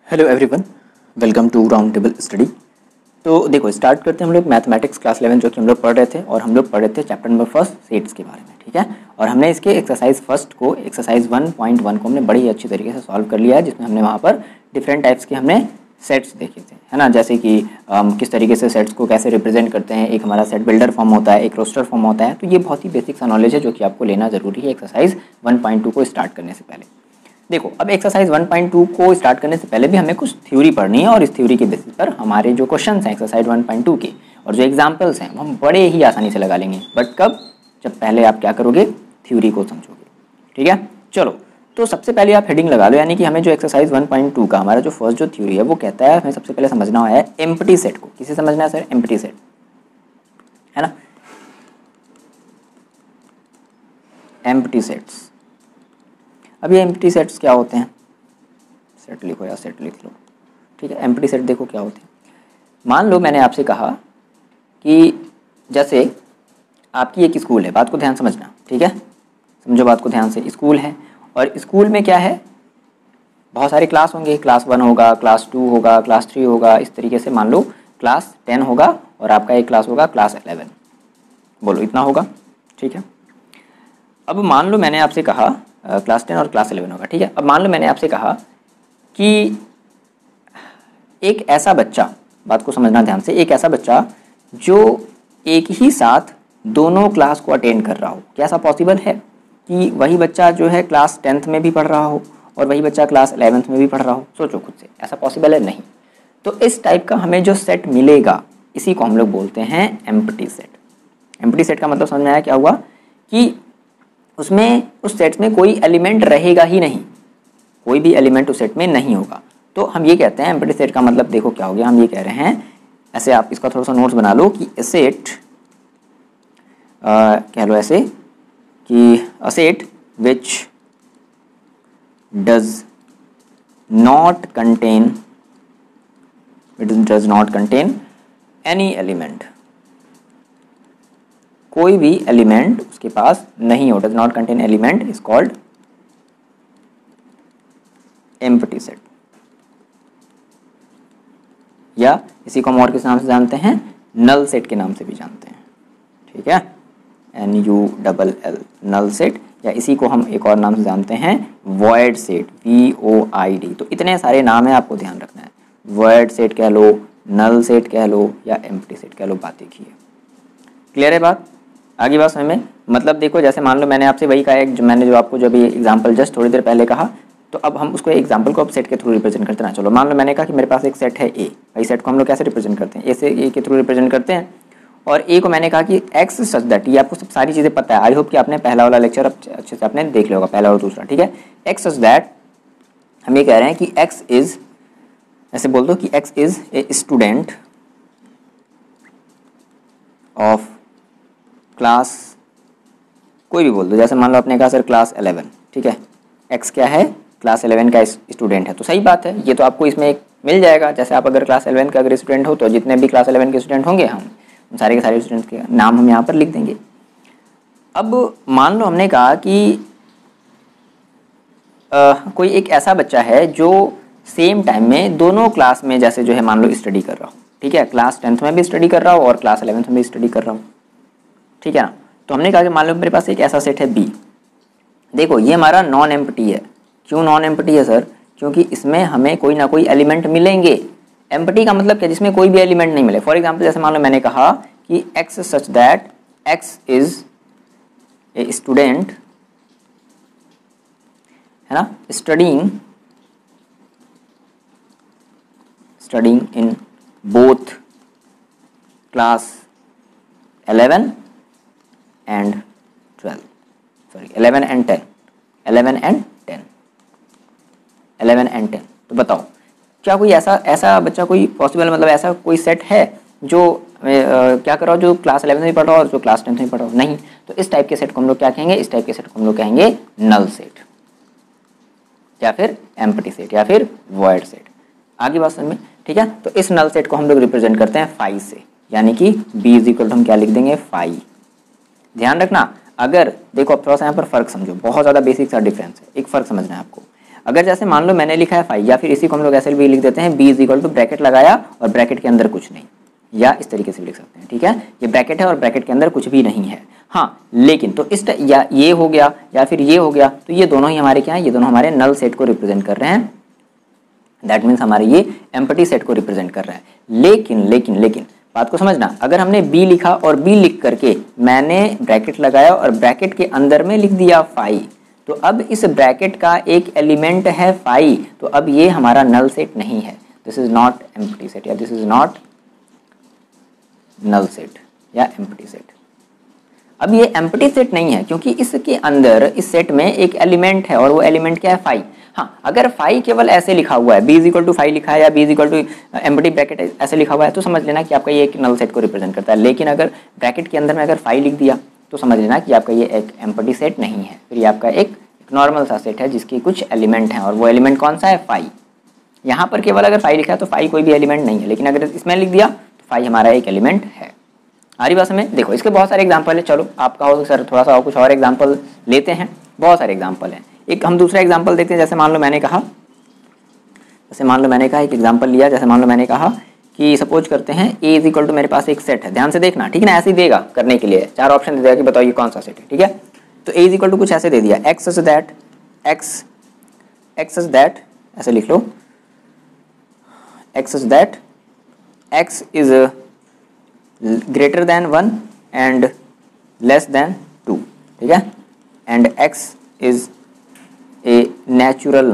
Hello everyone, welcome to round table study. तो देखो start करते हैं हम लोग मैथमेटिक्स क्लास 11 जो कि हम लोग पढ़ रहे थे, और हम लोग पढ़ रहे थे चैप्टर नंबर फर्स्ट सेट्स के बारे में। ठीक है, और हमने इसके एक्सरसाइज फर्स्ट को एक्सरसाइज 1.1 को हमने बड़ी ही अच्छी तरीके से सॉल्व कर लिया है, जिसमें हमने वहाँ पर डिफरेंट टाइप्स के हमने सेट्स देखे थे, है ना। जैसे कि किस तरीके से सेट्स को कैसे रिप्रेजेंट करते हैं, एक हमारा सेट बिल्डर फॉर्म होता है, एक रोस्टर फॉर्म होता है। तो ये बहुत ही बेसिक सा नॉलेज है जो कि आपको लेना ज़रूरी है एक्सरसाइज 1.2 को स्टार्ट करने से पहले। देखो अब एक्सरसाइज 1.2 को स्टार्ट करने से पहले भी हमें कुछ थ्योरी पढ़नी है, और इस थ्योरी के बेसिस पर हमारे जो क्वेश्चंस हैं एक्सरसाइज 1.2 के और जो एग्जांपल्स हैं वो हम बड़े ही आसानी से लगा लेंगे। बट कब? जब पहले आप क्या करोगे, थ्योरी को समझोगे। ठीक है, चलो तो सबसे पहले आप हेडिंग लगा लो, यानी कि हमें जो एक्सरसाइज 1.2 का हमारा जो फर्स्ट जो थ्योरी है वो कहता है हमें सबसे पहले समझना है एम्प्टी सेट को। किसे समझना है सर? एम्प्टी सेट, है ना। Empty sets. अब ये एम्प्टी सेट्स क्या होते हैं? सेट लिखो या सेट लिख लो। ठीक है, एम्प्टी सेट देखो क्या होते हैं। मान लो मैंने आपसे कहा कि जैसे आपकी एक स्कूल है, बात को ध्यान समझना। ठीक है, समझो बात को ध्यान से। स्कूल है और स्कूल में क्या है, बहुत सारे क्लास होंगे। क्लास 1 होगा, क्लास 2 होगा, क्लास 3 होगा, इस तरीके से मान लो क्लास 10 होगा और आपका एक क्लास होगा क्लास 11। बोलो इतना होगा। ठीक है, अब मान लो मैंने आपसे कहा क्लास 10 और क्लास 11 होगा। ठीक है, अब मान लो मैंने आपसे कहा कि एक ऐसा बच्चा, बात को समझना ध्यान से, एक ऐसा बच्चा जो एक ही साथ दोनों क्लास को अटेंड कर रहा हो। क्या ऐसा पॉसिबल है कि वही बच्चा जो है क्लास 10th में भी पढ़ रहा हो और वही बच्चा क्लास 11th में भी पढ़ रहा हो? सोचो खुद से, ऐसा पॉसिबल है? नहीं। तो इस टाइप का हमें जो सेट मिलेगा इसी को हम लोग बोलते हैं एम्प्टी सेट। एम्प्टी सेट का मतलब समझ में आया क्या हुआ? कि उसमें उस सेट में कोई एलिमेंट रहेगा ही नहीं, कोई भी एलिमेंट उस सेट में नहीं होगा। तो हम ये कहते हैं एम्प्टी सेट का मतलब देखो क्या हो गया। हम ये कह रहे हैं, ऐसे आप इसका थोड़ा सा नोट्स बना लो कि ए सेट, कह लो ऐसे कि a set which does not contain any element, कोई भी एलिमेंट उसके पास नहीं हो, does not contain element, is called empty set. या इसी को हम और किस नाम से जानते हैं? नल सेट के नाम से भी जानते हैं। ठीक है, NULL, नल सेट, या इसी को हम एक और नाम से जानते हैं वॉइड सेट, VOID। तो इतने सारे नाम है, आपको ध्यान रखना है। वॉइड सेट कह लो, नल सेट कह लो, या एम्प्टी सेट कह लो। बात एक ही है। क्लियर है बात? आगे बात समझ में? मतलब देखो जैसे मान लो मैंने आपसे वही कहा, एक मैंने जो आपको जो भी एग्जांपल जस्ट थोड़ी देर पहले कहा, तो अब हम उसको एग्जांपल को अब सेट के थ्रू रिप्रेजेंट करते हैं। चलो मान लो मैंने कहा कि मेरे पास एक सेट है ए, भाई सेट को हम लोग कैसे रिप्रेजेंट करते हैं? ए से ए के थ्रू रिप्रेजेंट करते हैं। और ए को मैंने कहा कि एक्स सच दैट, ये आपको सब सारी चीज़ें पता है। आई होप कि आपने पहला वाला लेक्चर अच्छे से आपने देख लिया होगा, पहला और दूसरा। ठीक है, एक्स सच दैट, हम ये कह रहे हैं कि एक्स इज, ऐसे बोल दो कि x is a student of class, कोई भी बोल दो, जैसे मान लो आपने कहा सर क्लास 11। ठीक है, एक्स क्या है? क्लास 11 का स्टूडेंट है। तो सही बात है, ये तो आपको इसमें एक मिल जाएगा। जैसे आप अगर क्लास 11 का अगर स्टूडेंट हो तो जितने भी क्लास 11 के स्टूडेंट होंगे, हम उन सारे के सारे स्टूडेंट्स के नाम हम यहाँ पर लिख देंगे। अब मान लो हमने कहा कि कोई एक ऐसा बच्चा है जो सेम टाइम में दोनों क्लास में जैसे जो है मान लो स्टडी कर रहा हो। ठीक है, क्लास 10th में भी स्टडी कर रहा हो और क्लास 11th में भी स्टडी कर रहा हो। ठीक है ना, तो हमने कहा कि मान लो मेरे पास एक ऐसा सेट है बी। देखो ये हमारा नॉन एम्प्टी है। क्यों नॉन एम्प्टी है सर? क्योंकि इसमें हमें कोई ना कोई एलिमेंट मिलेंगे। एम्प्टी का मतलब क्या? जिसमें कोई भी एलिमेंट नहीं मिले। फॉर एग्जांपल जैसे मान लो मैंने कहा कि x such that x is a student, है ना, studying in both class 11 and 12, sorry 11 and 10, 11 and 10, 11 and 10। तो बताओ क्या कोई ऐसा बच्चा कोई पॉसिबल, मतलब ऐसा कोई सेट है जो क्या कर रहा हो, जो क्लास 11 में पढ़ रहा हो और जो क्लास 10 में पढ़ रहा हो? नहीं। तो इस टाइप के सेट को हम लोग क्या कहेंगे? इस टाइप के सेट को हम लोग कहेंगे नल सेट, या फिर एम्प्टी सेट, या फिर वॉइड सेट। आगे बात समझ में? ठीक है, तो इस नल सेट को हम लोग रिप्रेजेंट करते हैं फाई से, यानी कि बी इज इक्वल टू हम क्या लिख देंगे? फाई। ध्यान रखना, अगर देखो अब थोड़ा सा यहाँ पर फर्क समझो, बहुत ज़्यादा बेसिक सा डिफरेंस है, एक फर्क समझना है आपको। अगर जैसे मान लो मैंने लिखा है 5, या फिर इसी को हम लोग ऐसे भी लिख देते हैं b is equal to bracket लगाया और ब्रैकेट के अंदर कुछ नहीं, या इस तरीके से भी लिख सकते हैं, ठीक है। ये ब्रैकेट है और ब्रैकेट के अंदर कुछ भी नहीं है। हाँ लेकिन तो इस या ये हो गया या फिर ये हो गया, तो ये दोनों ही हमारे क्या है, ये दोनों हमारे नल सेट को रिप्रेजेंट कर रहे हैं। दैट मीन्स हमारे ये एम्प्टी सेट को रिप्रेजेंट कर रहा है। लेकिन बात को समझना, अगर हमने b लिखा और b लिख करके मैंने ब्रैकेट लगाया और ब्रैकेट के अंदर में लिख दिया 5, तो अब इस ब्रैकेट का एक एलिमेंट है 5, तो अब ये हमारा नल सेट नहीं है। This is not empty set या this is not null set या एम्प्टी सेट। अब ये एम्प्टी सेट नहीं है क्योंकि इसके अंदर इस सेट में एक एलिमेंट है और वो एलिमेंट क्या है 5। हाँ अगर 5 केवल ऐसे लिखा हुआ है, b इज इक्वल टू 5 लिखा है या b is equal to empty bracket ऐसे लिखा हुआ है, तो समझ लेना कि आपका ये एक नल सेट को रिप्रेजेंट करता है। लेकिन अगर ब्रैकेट के अंदर में अगर 5 लिख दिया तो समझ लेना कि आपका ये एक एम्प्टी सेट नहीं है, फिर ये आपका एक नॉर्मल सा सेट है जिसकी कुछ एलिमेंट हैं और वो एलिमेंट कौन सा है 5। यहाँ पर केवल अगर 5 लिखा है तो 5 कोई भी एलिमेंट नहीं है, लेकिन अगर इसमें लिख दिया तो 5 हमारा एक एलिमेंट है। आ रही बात में? देखो इसके बहुत सारे एग्जाम्पल है। चलो आपका हो सर थोड़ा सा और कुछ और एग्जाम्पल लेते हैं, बहुत सारे एग्जाम्पल हैं। एक हम दूसरा एग्जाम्पल देखते हैं। जैसे मान लो मैंने कहा एक एग्जाम्पल लिया, जैसे मान लो मैंने कहा कि सपोज करते हैं a इज इक्वल टू मेरे पास एक सेट है, ध्यान से देखना ठीक है ना, ऐसे ही देगा करने के लिए 4 ऑप्शन दे देगा कि बताओ ये कौन सा सेट है, ठीक है। तो a इज इक्वल टू कुछ ऐसे दे दिया x सच दैट ऐसे लिख लो x such that x is greater than 1 and less than 2, ठीक है, and x is a natural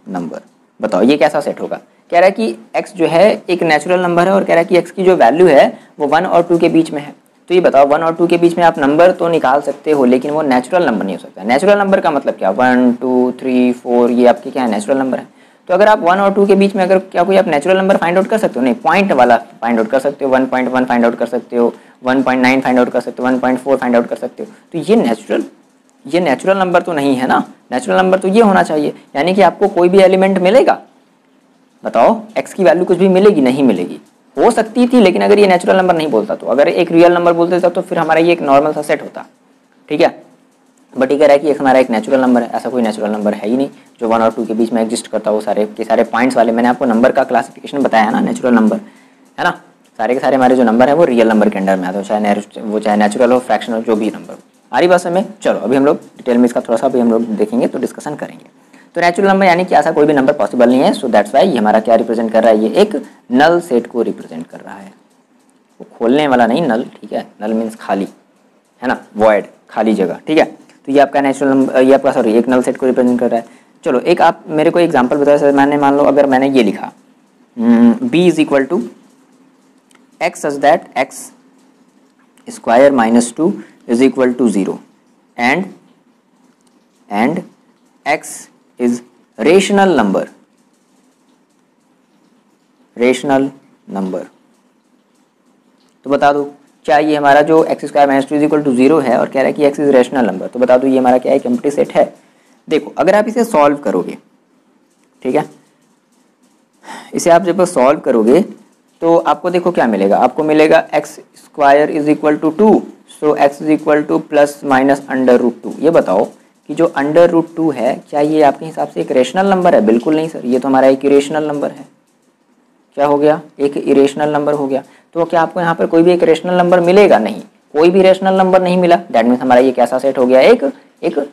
number. बताओ ये कैसा सेट होगा। कह रहा है कि x जो है एक नेचुरल नंबर है और कह रहा है कि x की जो वैल्यू है वो 1 और 2 के बीच में है। तो ये बताओ 1 और 2 के बीच में आप नंबर तो निकाल सकते हो लेकिन वो नेचुरल नंबर नहीं हो सकता। नेचुरल नंबर का मतलब क्या, 1 2 3 4 ये आपके क्या है नेचुरल नंबर है। तो अगर आप 1 और 2 के बीच में अगर क्या कोई आप नेचुरल नंबर फाइंड आउट कर सकते हो, नहीं पॉइंट वाला फाइंड आउट कर सकते हो, 1.1 फाइंड आउट कर सकते हो, 1.9 फाइंड आउट कर सकते हो, 1.4 फाइंड आउट कर सकते हो। तो ये नेचुरल नंबर तो नहीं है ना। नेचुरल नंबर तो ये होना चाहिए, यानी कि आपको कोई भी एलिमेंट मिलेगा। बताओ x की वैल्यू कुछ भी मिलेगी, नहीं मिलेगी। हो सकती थी लेकिन अगर ये नेचुरल नंबर नहीं बोलता तो, अगर एक रियल नंबर बोलते था तो फिर हमारा ये एक नॉर्मल सा सेट होता, ठीक है। बट ये कह रहा है कि हमारा एक नेचुरल नंबर है। ऐसा कोई नेचुरल नंबर है ही नहीं जो 1 और 2 के बीच में एग्जिस्ट करता, वो सारे के सारे पॉइंट्स वाले। मैंने आपको नंबर का क्लासिफिकेशन बताया है ना, नेचुरल नंबर है ना, सारे के सारे हमारे जो नंबर है वो रियल नंबर के अंडर में आते हो, चाहे नेचुरल हो, फ्रैक्शन हो, जो भी नंबर हो। आ रही बात में? चलो अभी हम लोग डिटेल में इसका थोड़ा सा अभी हम लोग देखेंगे तो डिस्कशन करेंगे। तो नेचुरल नंबर यानी कि ऐसा कोई भी नंबर पॉसिबल नहीं है। सो दैट्स वाई ये हमारा क्या रिप्रेजेंट कर रहा है, ये एक नल सेट को रिप्रेजेंट कर रहा है। वो खोलने वाला नहीं नल, ठीक है, नल मीन्स खाली है ना, वॉइड खाली जगह, ठीक है। तो ये आपका नेचुरल नंबर, ये आपका सॉरी एक नल सेट को रिप्रेजेंट कर रहा है। चलो एक आप मेरे को एग्जांपल बताओ। सर मैंने मान लो अगर मैंने ये लिखा b is equal to x such that x square minus 2 is equal to 0 and x is rational number. तो बता दो क्या ये हमारा जो x square minus 2 is equal to 0 है और कह रहा है कि x इज रेशनल नंबर, तो बता दो ये हमारा क्या है, एक एम्प्टी सेट है। देखो अगर आप इसे सॉल्व करोगे, ठीक है, इसे आप जब सॉल्व करोगे तो आपको देखो क्या मिलेगा, आपको मिलेगा x square is equal to 2, so x is equal to plus minus under root 2। ये बताओ कि जो अंडर रूट 2 है क्या ये आपके हिसाब से एक रेशनल नंबर है? बिल्कुल नहीं सर, ये तो हमारा एक इरेशनल नंबर है। क्या हो गया, एक इरेशनल नंबर हो गया। तो क्या आपको यहाँ पर कोई भी एक रेशनल नंबर मिलेगा? नहीं, कोई भी रेशनल नंबर नहीं मिला। दैट मीन्स हमारा ये कैसा सेट हो गया, एक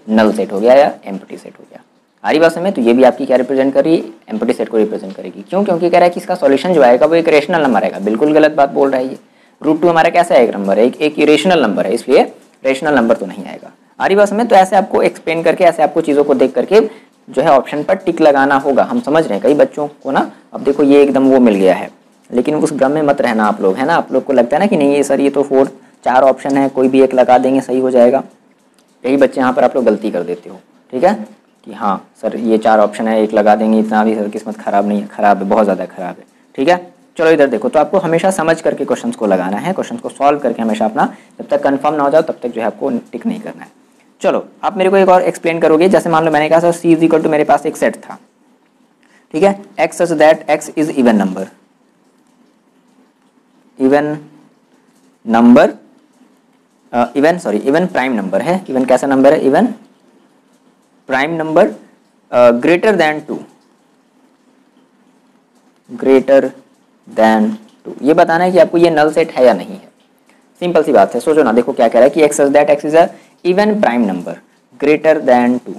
नल सेट हो गया या एम्प्टी सेट हो गया। आ रही बात समझ में? तो ये भी आपकी क्या रिप्रेजेंट कर रही है, एम्प्टी सेट को रिप्रेजेंट करेगी। क्यों? क्योंकि कह रहा है कि इसका सॉल्यूशन जो आएगा वो एक रेशनल नंबर आएगा। बिल्कुल गलत बात बोल रहा है ये। रूट 2 हमारा कैसा एक नंबर है, एक इरेशनल नंबर है, इसलिए रेशनल नंबर तो नहीं आएगा। आ रही बात समझ में? तो ऐसे आपको एक्सप्लेन करके, ऐसे आपको चीज़ों को देख करके जो है ऑप्शन पर टिक लगाना होगा। हम समझ रहे हैं कई बच्चों को ना, अब देखो ये एकदम वो मिल गया है, लेकिन उस भ्रम में मत रहना आप लोग, है ना। आप लोग को लगता है ना कि नहीं ये सर ये तो 4 ऑप्शन है, कोई भी एक लगा देंगे सही हो जाएगा। कई बच्चे यहाँ पर आप लोग गलती कर देते हो, ठीक है, कि हाँ सर ये 4 ऑप्शन है, एक लगा देंगे, इतना भी सर किस्मत खराब नहीं है, खराब है, बहुत ज़्यादा खराब है, ठीक है। चलो इधर देखो, तो आपको हमेशा समझ करके क्वेश्चंस को लगाना है, क्वेश्चंस को सॉल्व करके हमेशा अपना, जब तक कंफर्म ना हो जाओ तब तक जो है आपको टिक नहीं करना है। चलो आप मेरे को एक और एक्सप्लेन करोगे। जैसे मान लो मैंने कहा sir C is equal to मेरे पास एक सेट था, ठीक है, x such that x is even number, even prime number है। इवन कैसा नंबर है, even prime number greater than 2, greater than 2, ये बताना है कि आपको ये नल सेट है या नहीं है। सिंपल सी बात है, सोचो ना, देखो क्या कह रहा है कि x such that x is a even prime number greater than 2।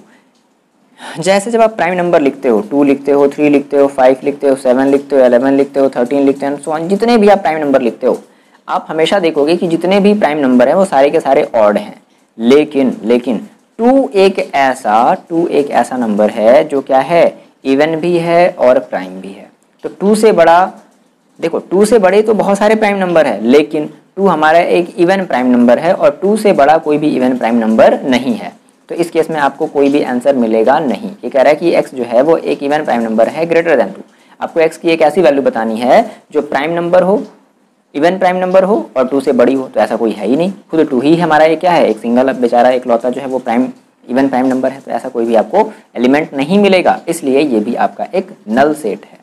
जैसे जब आप प्राइम नंबर लिखते हो, 2 लिखते हो, 3 लिखते हो, 5 लिखते हो, 7 लिखते हो, 11 लिखते हो, 13 लिखते हो, सो ऑन, जितने भी आप प्राइम नंबर लिखते हो, आप हमेशा देखोगे कि जितने भी प्राइम नंबर हैं वो सारे के सारे ऑड हैं। लेकिन 2 एक ऐसा नंबर है जो क्या है, इवन भी है और प्राइम भी है। तो 2 से बड़ा, देखो 2 से बड़े तो बहुत सारे प्राइम नंबर है, लेकिन 2 हमारा एक इवन प्राइम नंबर है और 2 से बड़ा कोई भी इवन प्राइम नंबर नहीं है। तो इस केस में आपको कोई भी आंसर मिलेगा नहीं। ये कह रहा है कि x जो है वो एक इवन प्राइम नंबर है ग्रेटर देन 2। आपको x की एक ऐसी वैल्यू बतानी है जो प्राइम नंबर हो, इवन प्राइम नंबर हो और 2 से बड़ी हो। तो ऐसा कोई है ही नहीं, खुद 2 ही हमारा ये क्या है, एक सिंगल बेचारा एक लौता जो है वो प्राइम इवन प्राइम नंबर है। तो ऐसा कोई भी आपको एलिमेंट नहीं मिलेगा, इसलिए ये भी आपका एक नल सेट है।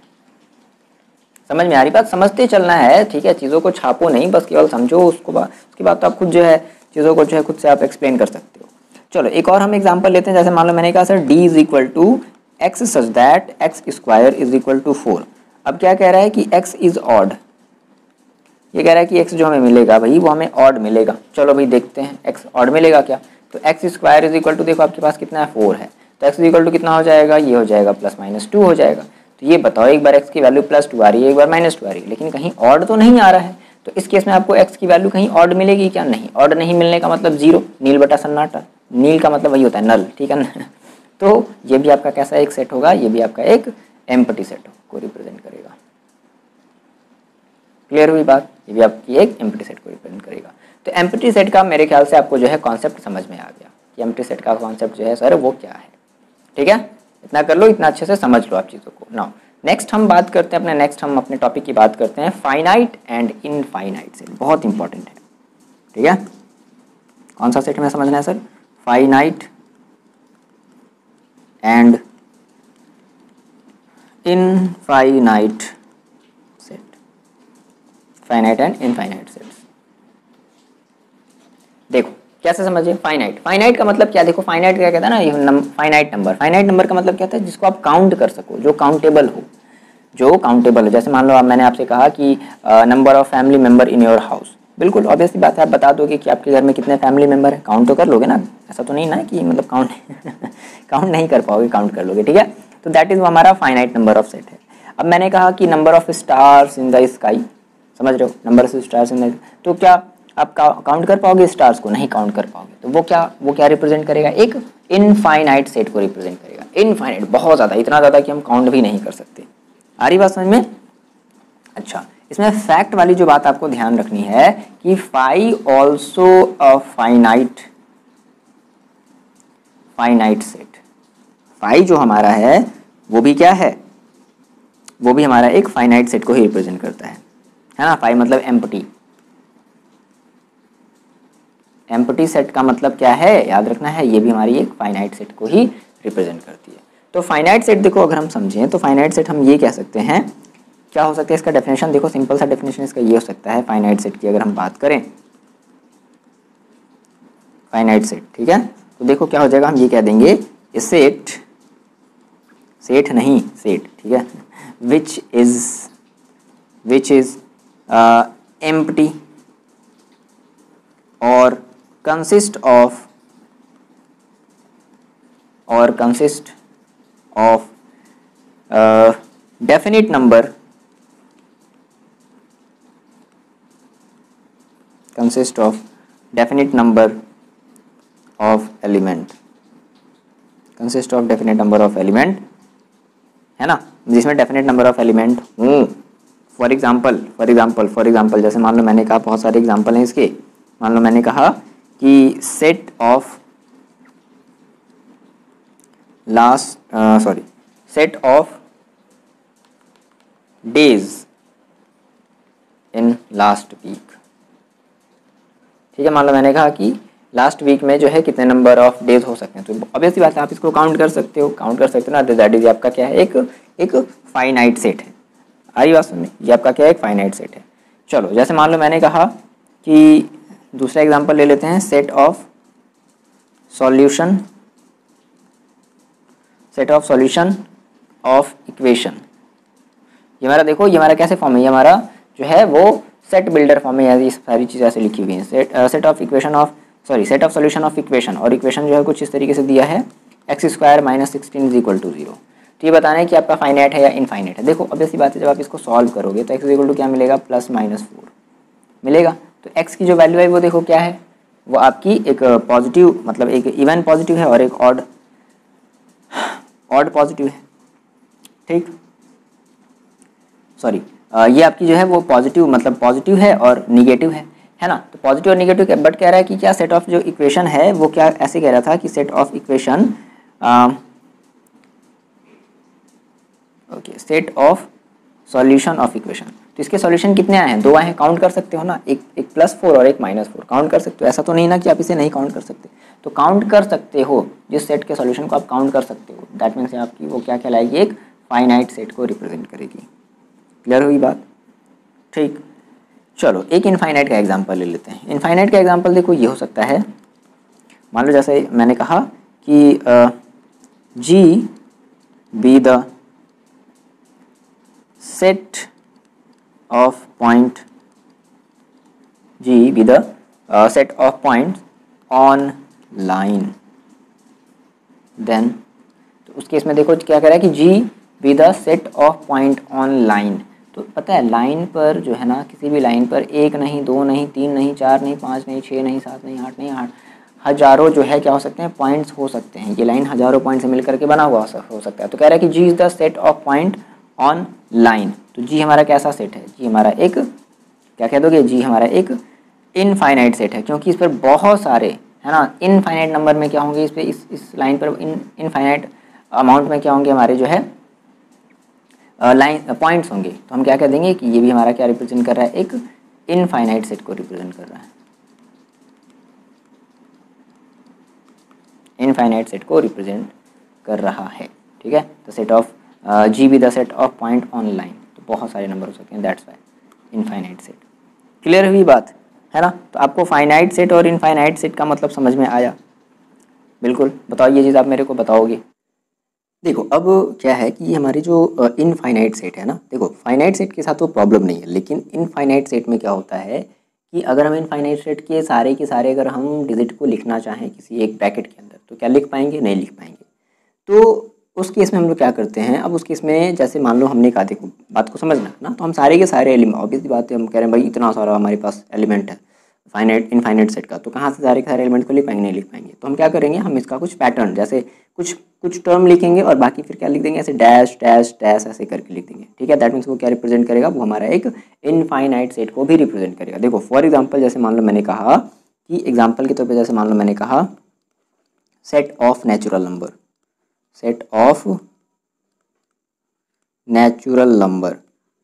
समझ में आ रही बात? समझते चलना है, ठीक है, चीज़ों को छापो नहीं, बस केवल समझो उसको, उसके बाद तो आप खुद जो है चीज़ों को जो है खुद से आप एक्सप्लेन कर सकते हो। चलो एक और हम एग्जांपल लेते हैं। जैसे मान लो मैंने कहा sir d is equal to x such that x square is equal to 4। अब क्या कह रहा है कि x इज ऑड, ये कह रहा है कि x जो हमें मिलेगा भाई वो हमें ऑड मिलेगा। चलो भाई देखते हैं x ऑड मिलेगा क्या। तो x square is equal to, देखो आपके पास कितना है, 4 है, तो x इज इक्वल टू कितना हो जाएगा, ये हो जाएगा +-2 हो जाएगा। तो ये बताओ, एक बार x की वैल्यू +2 आ रही है, एक बार -2 आ रही है, लेकिन कहीं ऑड तो नहीं आ रहा है। तो इस केस में आपको x की वैल्यू कहीं ऑड मिलेगी क्या, नहीं। ऑड नहीं मिलने का मतलब 0, नील बटा सन्नाटा, नील का मतलब वही होता है नल, ठीक है ना। तो ये भी आपका कैसा एक सेट होगा, ये भी आपका एक एम्प्टी सेट को रिप्रेजेंट करेगा। क्लियर हुई बात? ये भी आपकी एक एम्प्टी सेट को रिप्रेजेंट करेगा। तो एम्प्टी सेट का मेरे ख्याल से आपको जो है कॉन्सेप्ट समझ में आ गया कि एम्प्टी सेट का कॉन्सेप्ट जो है सर वो क्या है। ठीक है, इतना कर लो, इतना अच्छे से समझ लो आप चीज़ों को। नाउ नेक्स्ट हम बात करते हैं अपने टॉपिक की बात करते हैं, फाइनाइट एंड इनफाइनाइट सेट। बहुत इंपॉर्टेंट है, ठीक है। कौन सा सेट हमें समझना है sir, finite and infinite set, finite and infinite sets. देखो कैसे समझिए, फाइनाइट का मतलब क्या, देखो फाइनाइट क्या कहता है ना, ये फाइनाइट नंबर का मतलब क्या था, जिसको आप काउंट कर सको, जो काउंटेबल हो, जैसे मान लो आप, मैंने आपसे कहा कि number of family member in your house, बिल्कुल ऑब्वियसली बात है, आप बता दोगे कि आपके घर में कितने फैमिली मेंबर है, काउंट तो कर लोगे ना, ऐसा तो नहीं ना कि मतलब काउंट नहीं कर पाओगे, काउंट कर लोगे, ठीक है। तो दैट इज हमारा फाइनाइट नंबर ऑफ सेट है। अब मैंने कहा कि number of stars in the sky, समझ रहे हो, number of stars in the, तो क्या आप काउंट कर पाओगे स्टार्स को, नहीं काउंट कर पाओगे। तो वो क्या रिप्रेजेंट करेगा, एक इनफाइनाइट सेट को रिप्रेजेंट करेगा। इनफाइनाइट बहुत ज़्यादा, इतना ज़्यादा कि हम काउंट भी नहीं कर सकते। आ रही बात समझ में? अच्छा, इसमें फैक्ट वाली जो बात आपको ध्यान रखनी है कि phi also a finite set. Phi जो हमारा है वो भी क्या है, वो भी हमारा एक फाइनाइट सेट को ही रिप्रेजेंट करता है ना। फाई मतलब एम्प्टी सेट का मतलब क्या है, याद रखना है, ये भी हमारी एक फाइनाइट सेट को ही रिप्रेजेंट करती है। तो फाइनाइट सेट देखो, अगर हम समझें तो फाइनाइट सेट हम ये कह सकते हैं, क्या हो सकता है इसका डेफिनेशन, देखो सिंपल सा डेफिनेशन इसका ये हो सकता है, फाइनाइट सेट की अगर हम बात करें, फाइनाइट सेट, ठीक है, तो देखो क्या हो जाएगा, हम ये कह देंगे सेट नहीं, ठीक है, विच इज एम्प्टी और consist of definite number of element, है ना, जिसमें डेफिनेट नंबर ऑफ एलिमेंट हूँ। फॉर एग्जाम्पल जैसे मान लो मैंने कहा, बहुत सारे एग्जाम्पल हैं इसके, मान लो मैंने कहा कि set of days in last week, ठीक है। मान लो मैंने कहा कि लास्ट वीक में जो है कितने नंबर ऑफ डेज हो सकते हैं, तो ऑब्वियसली बात है आप इसको काउंट कर सकते हो ना। दैट इज आपका क्या है, एक फाइनाइट सेट है। आई बात समझ में, ये आपका क्या है, एक फाइनाइट सेट है। चलो जैसे मान लो मैंने कहा कि दूसरा एग्जांपल ले लेते हैं, set of solution set of solution of equation. ये हमारा देखो, ये हमारा कैसे फॉर्म है, ये हमारा जो है वो सेट बिल्डर फॉर्म है, ये सारी चीज़ें ऐसे लिखी हुई हैं। Set of equation of set of solution of equation, और इक्वेशन जो है कुछ इस तरीके से दिया है x square minus 16 is equal to 0। तो ये बताना है कि आपका फाइनाइट है या इनफाइनाइट है। देखो अब ऐसी बात है, जब आप इसको सॉल्व करोगे तो x इज इक्वल टू क्या मिलेगा, +-4 मिलेगा। तो x की जो वैल्यू है वो देखो क्या है, वो आपकी एक पॉजिटिव, मतलब एक इवन पॉजिटिव है और एक ऑड पॉजिटिव है, ठीक, सॉरी ये आपकी जो है वो पॉजिटिव, मतलब पॉजिटिव है और निगेटिव है ना। तो पॉजिटिव और निगेटिव के बट कह रहा है कि क्या सेट ऑफ जो इक्वेशन है वो क्या ऐसे कह रहा था कि set of equation okay set of solution of equation. तो इसके सॉल्यूशन कितने आए हैं, 2 आए हैं, काउंट कर सकते हो ना, एक +4 और एक -4 काउंट कर सकते हो। ऐसा तो नहीं ना कि आप इसे नहीं काउंट कर सकते, तो काउंट कर सकते हो, जिस सेट के सॉल्यूशन को आप काउंट कर सकते हो दैट मीन्स आपकी वो क्या कहलाएगी, एक फाइनाइट सेट को रिप्रेजेंट करेगी। क्लियर हुई बात, ठीक। चलो एक इनफाइनाइट का एग्जांपल ले लेते हैं। इनफाइनाइट का एग्जांपल देखो ये हो सकता है, मान लो जैसे मैंने कहा कि G be the set of point, G be the set of points on line, then तो उस केस में देखो क्या कह रहा है कि G be the set of point on line. तो पता है लाइन पर जो है ना, किसी भी लाइन पर 1 नहीं, 2 नहीं, 3 नहीं, 4 नहीं, 5 नहीं, 6 नहीं, 7 नहीं, 8 नहीं, 8 हज़ारों जो है क्या हो सकते हैं, पॉइंट्स हो सकते हैं। ये लाइन हज़ारों पॉइंट से मिलकर के बना हुआ हो सकता है। तो कह रहा है कि G is the set of point on line. तो जी हमारा कैसा सेट है, जी हमारा एक क्या कह दोगे, जी हमारा एक इनफाइनाइट सेट है, क्योंकि इस पर बहुत सारे है ना इनफाइनाइट नंबर में क्या होंगे, इस पर इस लाइन पर इनफाइनाइट अमाउंट में क्या होंगे हमारे जो है लाइन पॉइंट्स होंगे। तो हम क्या कह देंगे कि ये भी हमारा क्या रिप्रेजेंट कर रहा है, एक इनफाइनाइट सेट को रिप्रेजेंट कर रहा है, इनफाइनाइट सेट को रिप्रेजेंट कर रहा है, ठीक है। तो set of G B the set of point on line, तो बहुत सारे नंबर हो सकते हैं, that's why infinite set. Clear हुई बात है ना। तो आपको फाइनाइट सेट और इनफाइनाइट सेट का मतलब समझ में आया, बिल्कुल। बताओ ये चीज़ आप मेरे को बताओगे। देखो अब क्या है कि ये हमारे जो इनफाइनाइट सेट है ना, देखो फाइनाइट सेट के साथ वो प्रॉब्लम नहीं है, लेकिन इनफाइनाइट सेट में क्या होता है कि अगर हम इनफाइनाइट सेट के सारे अगर हम डिजिट को लिखना चाहें किसी एक ब्रैकेट के अंदर, तो क्या लिख पाएंगे, नहीं लिख पाएंगे। तो उस केस में हम लोग क्या करते हैं, अब उस केस में जैसे मान लो हमने कहा, देखो बात को समझना ना, तो हम सारे के सारे एलिमेंट, ऑब्वियसली बात है, हम कह रहे हैं भाई इतना सारा हमारे पास एलिमेंट है इनफाइनाइट सेट का, तो कहाँ से सारे के सारे एलिमेंट को लिख पाएंगे, नहीं लिख पाएंगे। तो हम क्या करेंगे, हम इसका कुछ पैटर्न, जैसे कुछ टर्म लिखेंगे और बाकी फिर क्या लिख देंगे, ऐसे डैश डैश डैश ऐसे करके लिख देंगे, ठीक है। दैट मीन्स वो क्या रिप्रेजेंट करेगा, वो हमारा एक इनफाइनाइट सेट को भी रिप्रेजेंट करेगा। देखो फॉर एग्जाम्पल, जैसे मान लो मैंने कहा कि एग्जाम्पल के तौर पर, जैसे मान लो मैंने कहा set of natural number, set of natural number,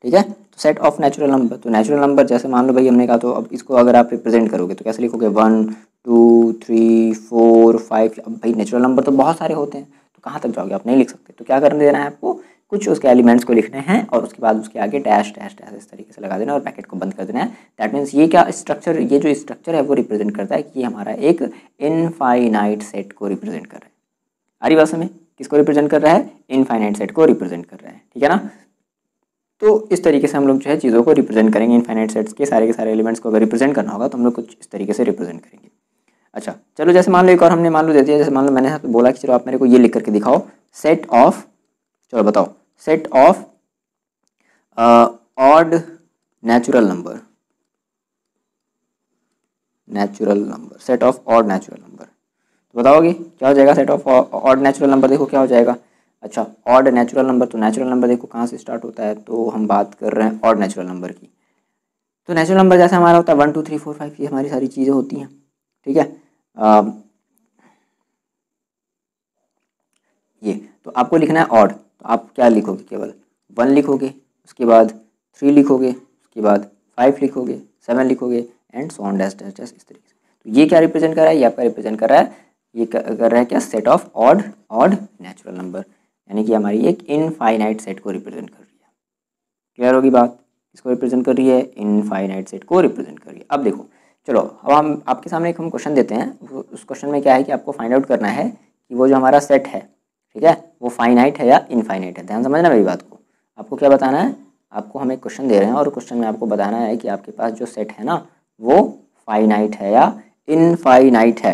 ठीक है। तो सेट ऑफ नेचुरल नंबर, तो नेचुरल नंबर जैसे मान लो भाई हमने कहा, तो अब इसको अगर आप रिप्रेजेंट करोगे तो कैसे लिखोगे, 1 2 3 4 5। अब भाई नेचुरल नंबर तो बहुत सारे होते हैं, तो कहाँ तक जाओगे, आप नहीं लिख सकते। तो क्या करने देना है आपको, कुछ उसके एलिमेंट्स को लिखने हैं और उसके बाद उसके आगे डैश डैश डैश इस तरीके से लगा देना और ब्रैकेट को बंद कर देना है। दैट मीन्स ये क्या स्ट्रक्चर, ये जो स्ट्रक्चर है वो रिप्रेजेंट करता है कि ये हमारा एक इनफाइनाइट सेट को रिप्रेजेंट कर रहा है। आ रही बात समझ, किसको रिप्रेजेंट कर रहा है, इनफाइनाइट सेट को रिप्रेजेंट कर रहा है, ठीक है ना। तो इस तरीके से हम लोग जो है चीज़ों को रिप्रेजेंट करेंगे, इनफाइनाइट सेट्स के सारे एलिमेंट्स को अगर रिप्रेजेंट करना होगा तो हम लोग कुछ इस तरीके से रिप्रेजेंट करेंगे। अच्छा चलो, जैसे मान लो एक और हमने मान लो दे दिया, जैसे मान लो मैंने बोला कि चलो आप मेरे को ये लिख करके दिखाओ, सेट ऑफ, चलो बताओ, set of odd natural number, set of odd natural number, तो बताओगे क्या हो जाएगा, set of odd natural number, देखो क्या हो जाएगा। अच्छा ऑड नेचुरल नंबर, तो नेचुरल नंबर देखो कहाँ से स्टार्ट होता है, तो हम बात कर रहे हैं ऑड नेचुरल नंबर की। तो नेचुरल नंबर जैसे हमारा होता है 1 2 3 4 5, ये हमारी सारी चीज़ें होती हैं, ठीक है। ये तो आपको लिखना है ऑड, तो आप क्या लिखोगे, केवल 1 लिखोगे, उसके बाद 3 लिखोगे, उसके बाद 5 लिखोगे, 7 लिखोगे and so on dash dash dash इस तरीके से। तो ये क्या रिप्रेजेंट कर रहा है, ये आपका रिप्रेजेंट कर रहा है, ये कर रहा है क्या, set of odd natural number, यानी कि हमारी एक इनफाइनाइट सेट को रिप्रेजेंट कर रही है। क्लियर होगी बात, किसको रिप्रेजेंट कर रही है, इनफाइनाइट सेट को रिप्रेजेंट कर रही है। अब देखो चलो, अब हम आपके सामने एक हम क्वेश्चन देते हैं, उस क्वेश्चन में क्या है कि आपको फाइंड आउट करना है कि वो जो हमारा सेट है, ठीक है, वो फाइनाइट है या इनफाइनाइट है। ध्यान समझना मेरी बात को। आपको क्या बताना है, आपको हम एक क्वेश्चन दे रहे हैं और क्वेश्चन में आपको बताना है कि आपके पास जो सेट है ना वो फाइनाइट है या इनफाइनाइट है।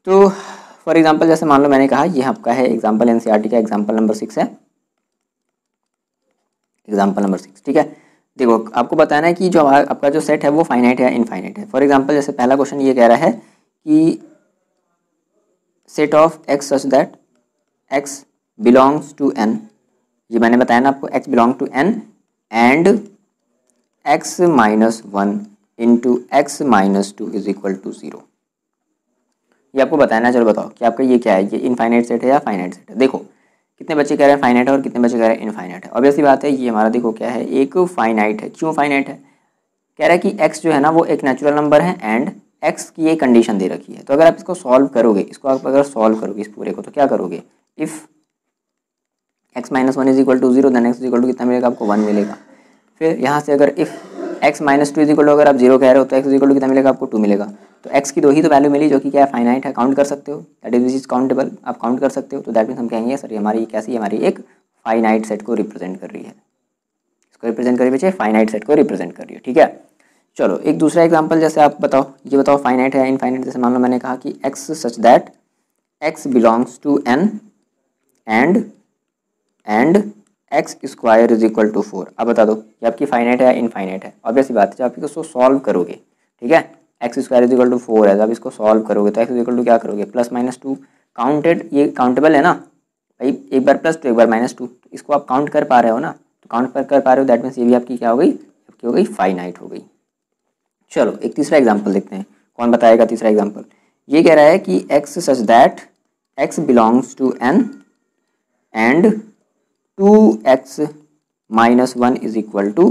तो फॉर एग्जांपल जैसे मान लो मैंने कहा ये आपका है एग्जांपल एनसीईआरटी का एग्जांपल नंबर 6 है, एग्जांपल नंबर 6। ठीक है, देखो आपको बताना है कि जो आपका जो सेट है वो फाइनाइट है या इनफाइनाइट है। फॉर एग्जांपल जैसे पहला क्वेश्चन ये कह रहा है कि set of x such that x belongs to N, ये मैंने बताया ना आपको x belong to N and x minus 1 into x minus 2 is equal to 0। ये आपको बताना है। चलो बताओ कि आपका ये क्या है, ये इनफाइनाइट सेट है या फाइनाइट सेट है। देखो कितने बच्चे कह रहे हैं फाइनाइट है और कितने बच्चे कह रहे हैं इनफाइनाइट है। ऑब्वियसली बात है ये हमारा देखो क्या है, एक फाइनाइट है। क्यों फाइनाइट है, कह रहा है कि एक्स जो है ना वो एक नेचुरल नंबर है एंड एक्स की एक कंडीशन दे रखी है। तो अगर आप इसको सॉल्व करोगे, इसको आप अगर सॉल्व करोगे इस पूरे को, तो क्या करोगे, if x minus 1 is equal to 0 then x is equal to कितना मिलेगा, आपको 1 मिलेगा। फिर यहाँ से अगर if x minus 2 is equal to, अगर आप 0 कह रहे हो तो एक्स इज इक्वल टू कितना मिलेगा, आपको 2 मिलेगा। तो एक्स की दो ही तो वैल्यू मिली जो कि क्या है, फाइनाइट है, काउंट कर सकते हो, that is which is countable, आप काउंट कर सकते हो। तो दैट मीन्स हम कहेंगे सर हमारी कैसी, हमारी एक फाइनाइट सेट को रिप्रेजेंट कर रही है। इसको रिप्रेजेंट कर रही है, फाइनाइट सेट को रिप्रेजेंट कर रही है। ठीक है, चलो एक दूसरा एग्जाम्पल जैसे आप बताओ, ये बताओ फाइनाइट है इनफाइनाइट। जैसे मान लो मैंने कहा कि x such that x belongs to N and x square is equal to 4। अब बता दो कि आपकी फाइनाइट है या इनफाइनाइट है। ऑब्वियसली बात है जब आप इसको सॉल्व करोगे, ठीक है, x square is equal to 4 है, जब इसको सॉल्व करोगे तो एक्स इज इक्वल टू क्या करोगे, प्लस माइनस 2। काउंटेड, ये काउंटेबल है ना भाई, एक बार प्लस 2 एक बार माइनस 2, इसको आप काउंट कर पा रहे हो ना, तो काउंट कर पा रहे हो, दैट मीन्स ये भी आपकी क्या हो गई, आपकी हो गई फाइनाइट हो गई। चलो एक तीसरा एग्जाम्पल देखते हैं, कौन बताएगा तीसरा एग्जाम्पल। ये कह रहा है कि x such that x belongs to N and 2x minus 1 is equal to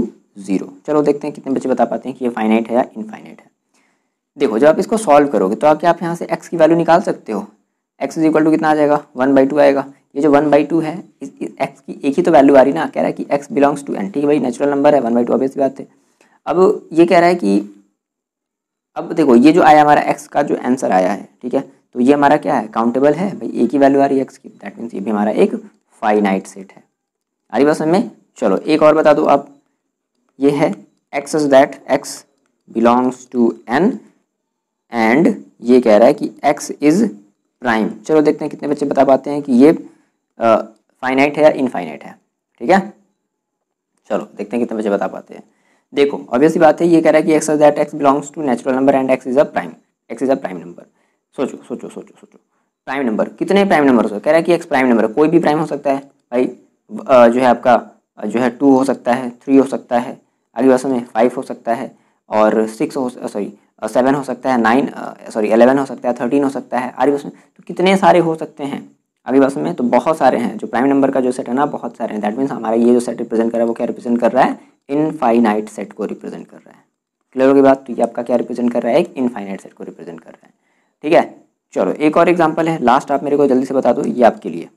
0। चलो देखते हैं कितने बच्चे बता पाते हैं कि ये फाइनाइट है या इनफाइनाइट है। देखो जब आप इसको सॉल्व करोगे तो आप यहाँ से x की वैल्यू निकाल सकते हो। x इज इक्वल टू कितना आ जाएगा, 1/2 आएगा। ये जो 1/2 है इस x की एक ही तो वैल्यू आ रही ना, कह रहा है कि x बिलोंग्स टू n। ठीक है भाई, नेचुरल नंबर है, 1/2 ऑब्वियस बात है। अब ये कह रहा है कि अब देखो ये जो आया हमारा x का जो आंसर आया है, ठीक है, तो ये हमारा क्या है, काउंटेबल है भाई, एक ही वैल्यू आ रही है x की, दैट मीन्स ये भी हमारा एक फाइनाइट सेट है। आ रही बात समझ में। चलो एक और बता दो आप, ये है x such that x belongs to N and ये कह रहा है कि एक्स इज प्राइम। चलो देखते हैं कितने बच्चे बता पाते हैं कि ये फाइनाइट है या इनफाइनाइट है। ठीक है, चलो देखते हैं कितने बच्चे बता पाते हैं। देखो ऑब्वियसली बात है, ये कह रहा है कि x such that x belongs to natural number and x is a prime, x is a prime number. सोचो सोचो सोचो सोचो, प्राइम नंबर कितने प्राइम नंबर हो सकते, कह रहा है कि एक्स प्राइम नंबर है, कोई भी प्राइम हो सकता है भाई, जो है आपका जो है 2 हो सकता है, 3 हो सकता है, अगली बात में 5 हो सकता है, और 6 हो 7 हो सकता है, 11 हो सकता है, 13 हो सकता है, आगे में तो कितने सारे हो सकते हैं अगली बात में, तो बहुत सारे हैं। जो प्राइम नंबर का जो सेट है ना बहुत सारे हैं, दैट मीन्स हमारा ये जो सेट रिप्रेजेंट कर रहा है वो क्या रिप्रेजेंट कर रहा है, इनफाइनाइट सेट को रिप्रेजेंट कर रहा है। क्लियर होगी बात, तो ये आपका क्या रिप्रेजेंट कर रहा है, एक इनफाइनाइट सेट को रिप्रेजेंट कर रहा है। ठीक है, चलो एक और एग्जाम्पल है लास्ट, आप मेरे को जल्दी से बता दो, ये आपके लिए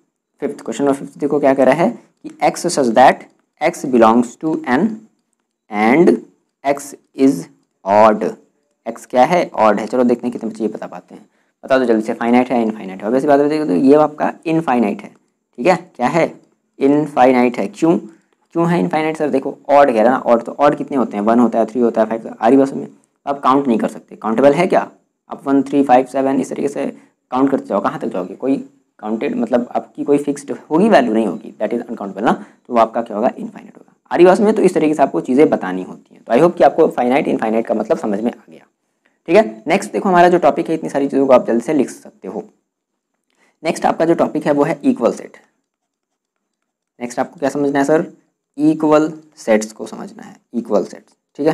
फिफ्थ क्वेश्चन। और फिफ्थ देखो क्या कह रहा है कि x such that x belongs to N and x is odd. X क्या है, ऑड है। चलो देखते हैं कितने बच्चे ये बता पाते हैं, बता दो जल्दी से, फाइनाइट है या इनफाइनाइट है। ऑब्वियसली बात बताइए, तो ये आपका इनफाइनाइट है। ठीक है, क्या है, इनफाइनाइट है। क्यों क्यों है इनफाइनाइट सर, देखो ऑड कह रहा है ना, ऑड तो ऑड कितने होते हैं, 1 होता है, 3 होता है, 5 होता है, आरी बस में आप काउंट नहीं कर सकते। काउंटेबल है क्या, आप 1 3 5 7 इस तरीके से काउंट करते जाओ, कहाँ तक जाओगे, कोई काउंटेड मतलब आपकी कोई फिक्स्ड होगी वैल्यू नहीं होगी, दैट इज अनकाउंटेबल ना, तो वो आपका क्या होगा, इनफाइनाइट होगा। आरी बस में तो इस तरीके से आपको चीज़ें बतानी होती हैं। तो आई होप कि आपको फाइनाइट इनफाइनाइट का मतलब समझ में आ गया। ठीक है, नेक्स्ट देखो हमारा जो टॉपिक है, इतनी सारी चीज़ों को आप जल्दी से लिख सकते हो। नेक्स्ट आपका जो टॉपिक है वो है इक्वल सेट। नेक्स्ट आपको क्या समझना है सर, इक्वल सेट्स को समझना है, इक्वल सेट्स। ठीक है,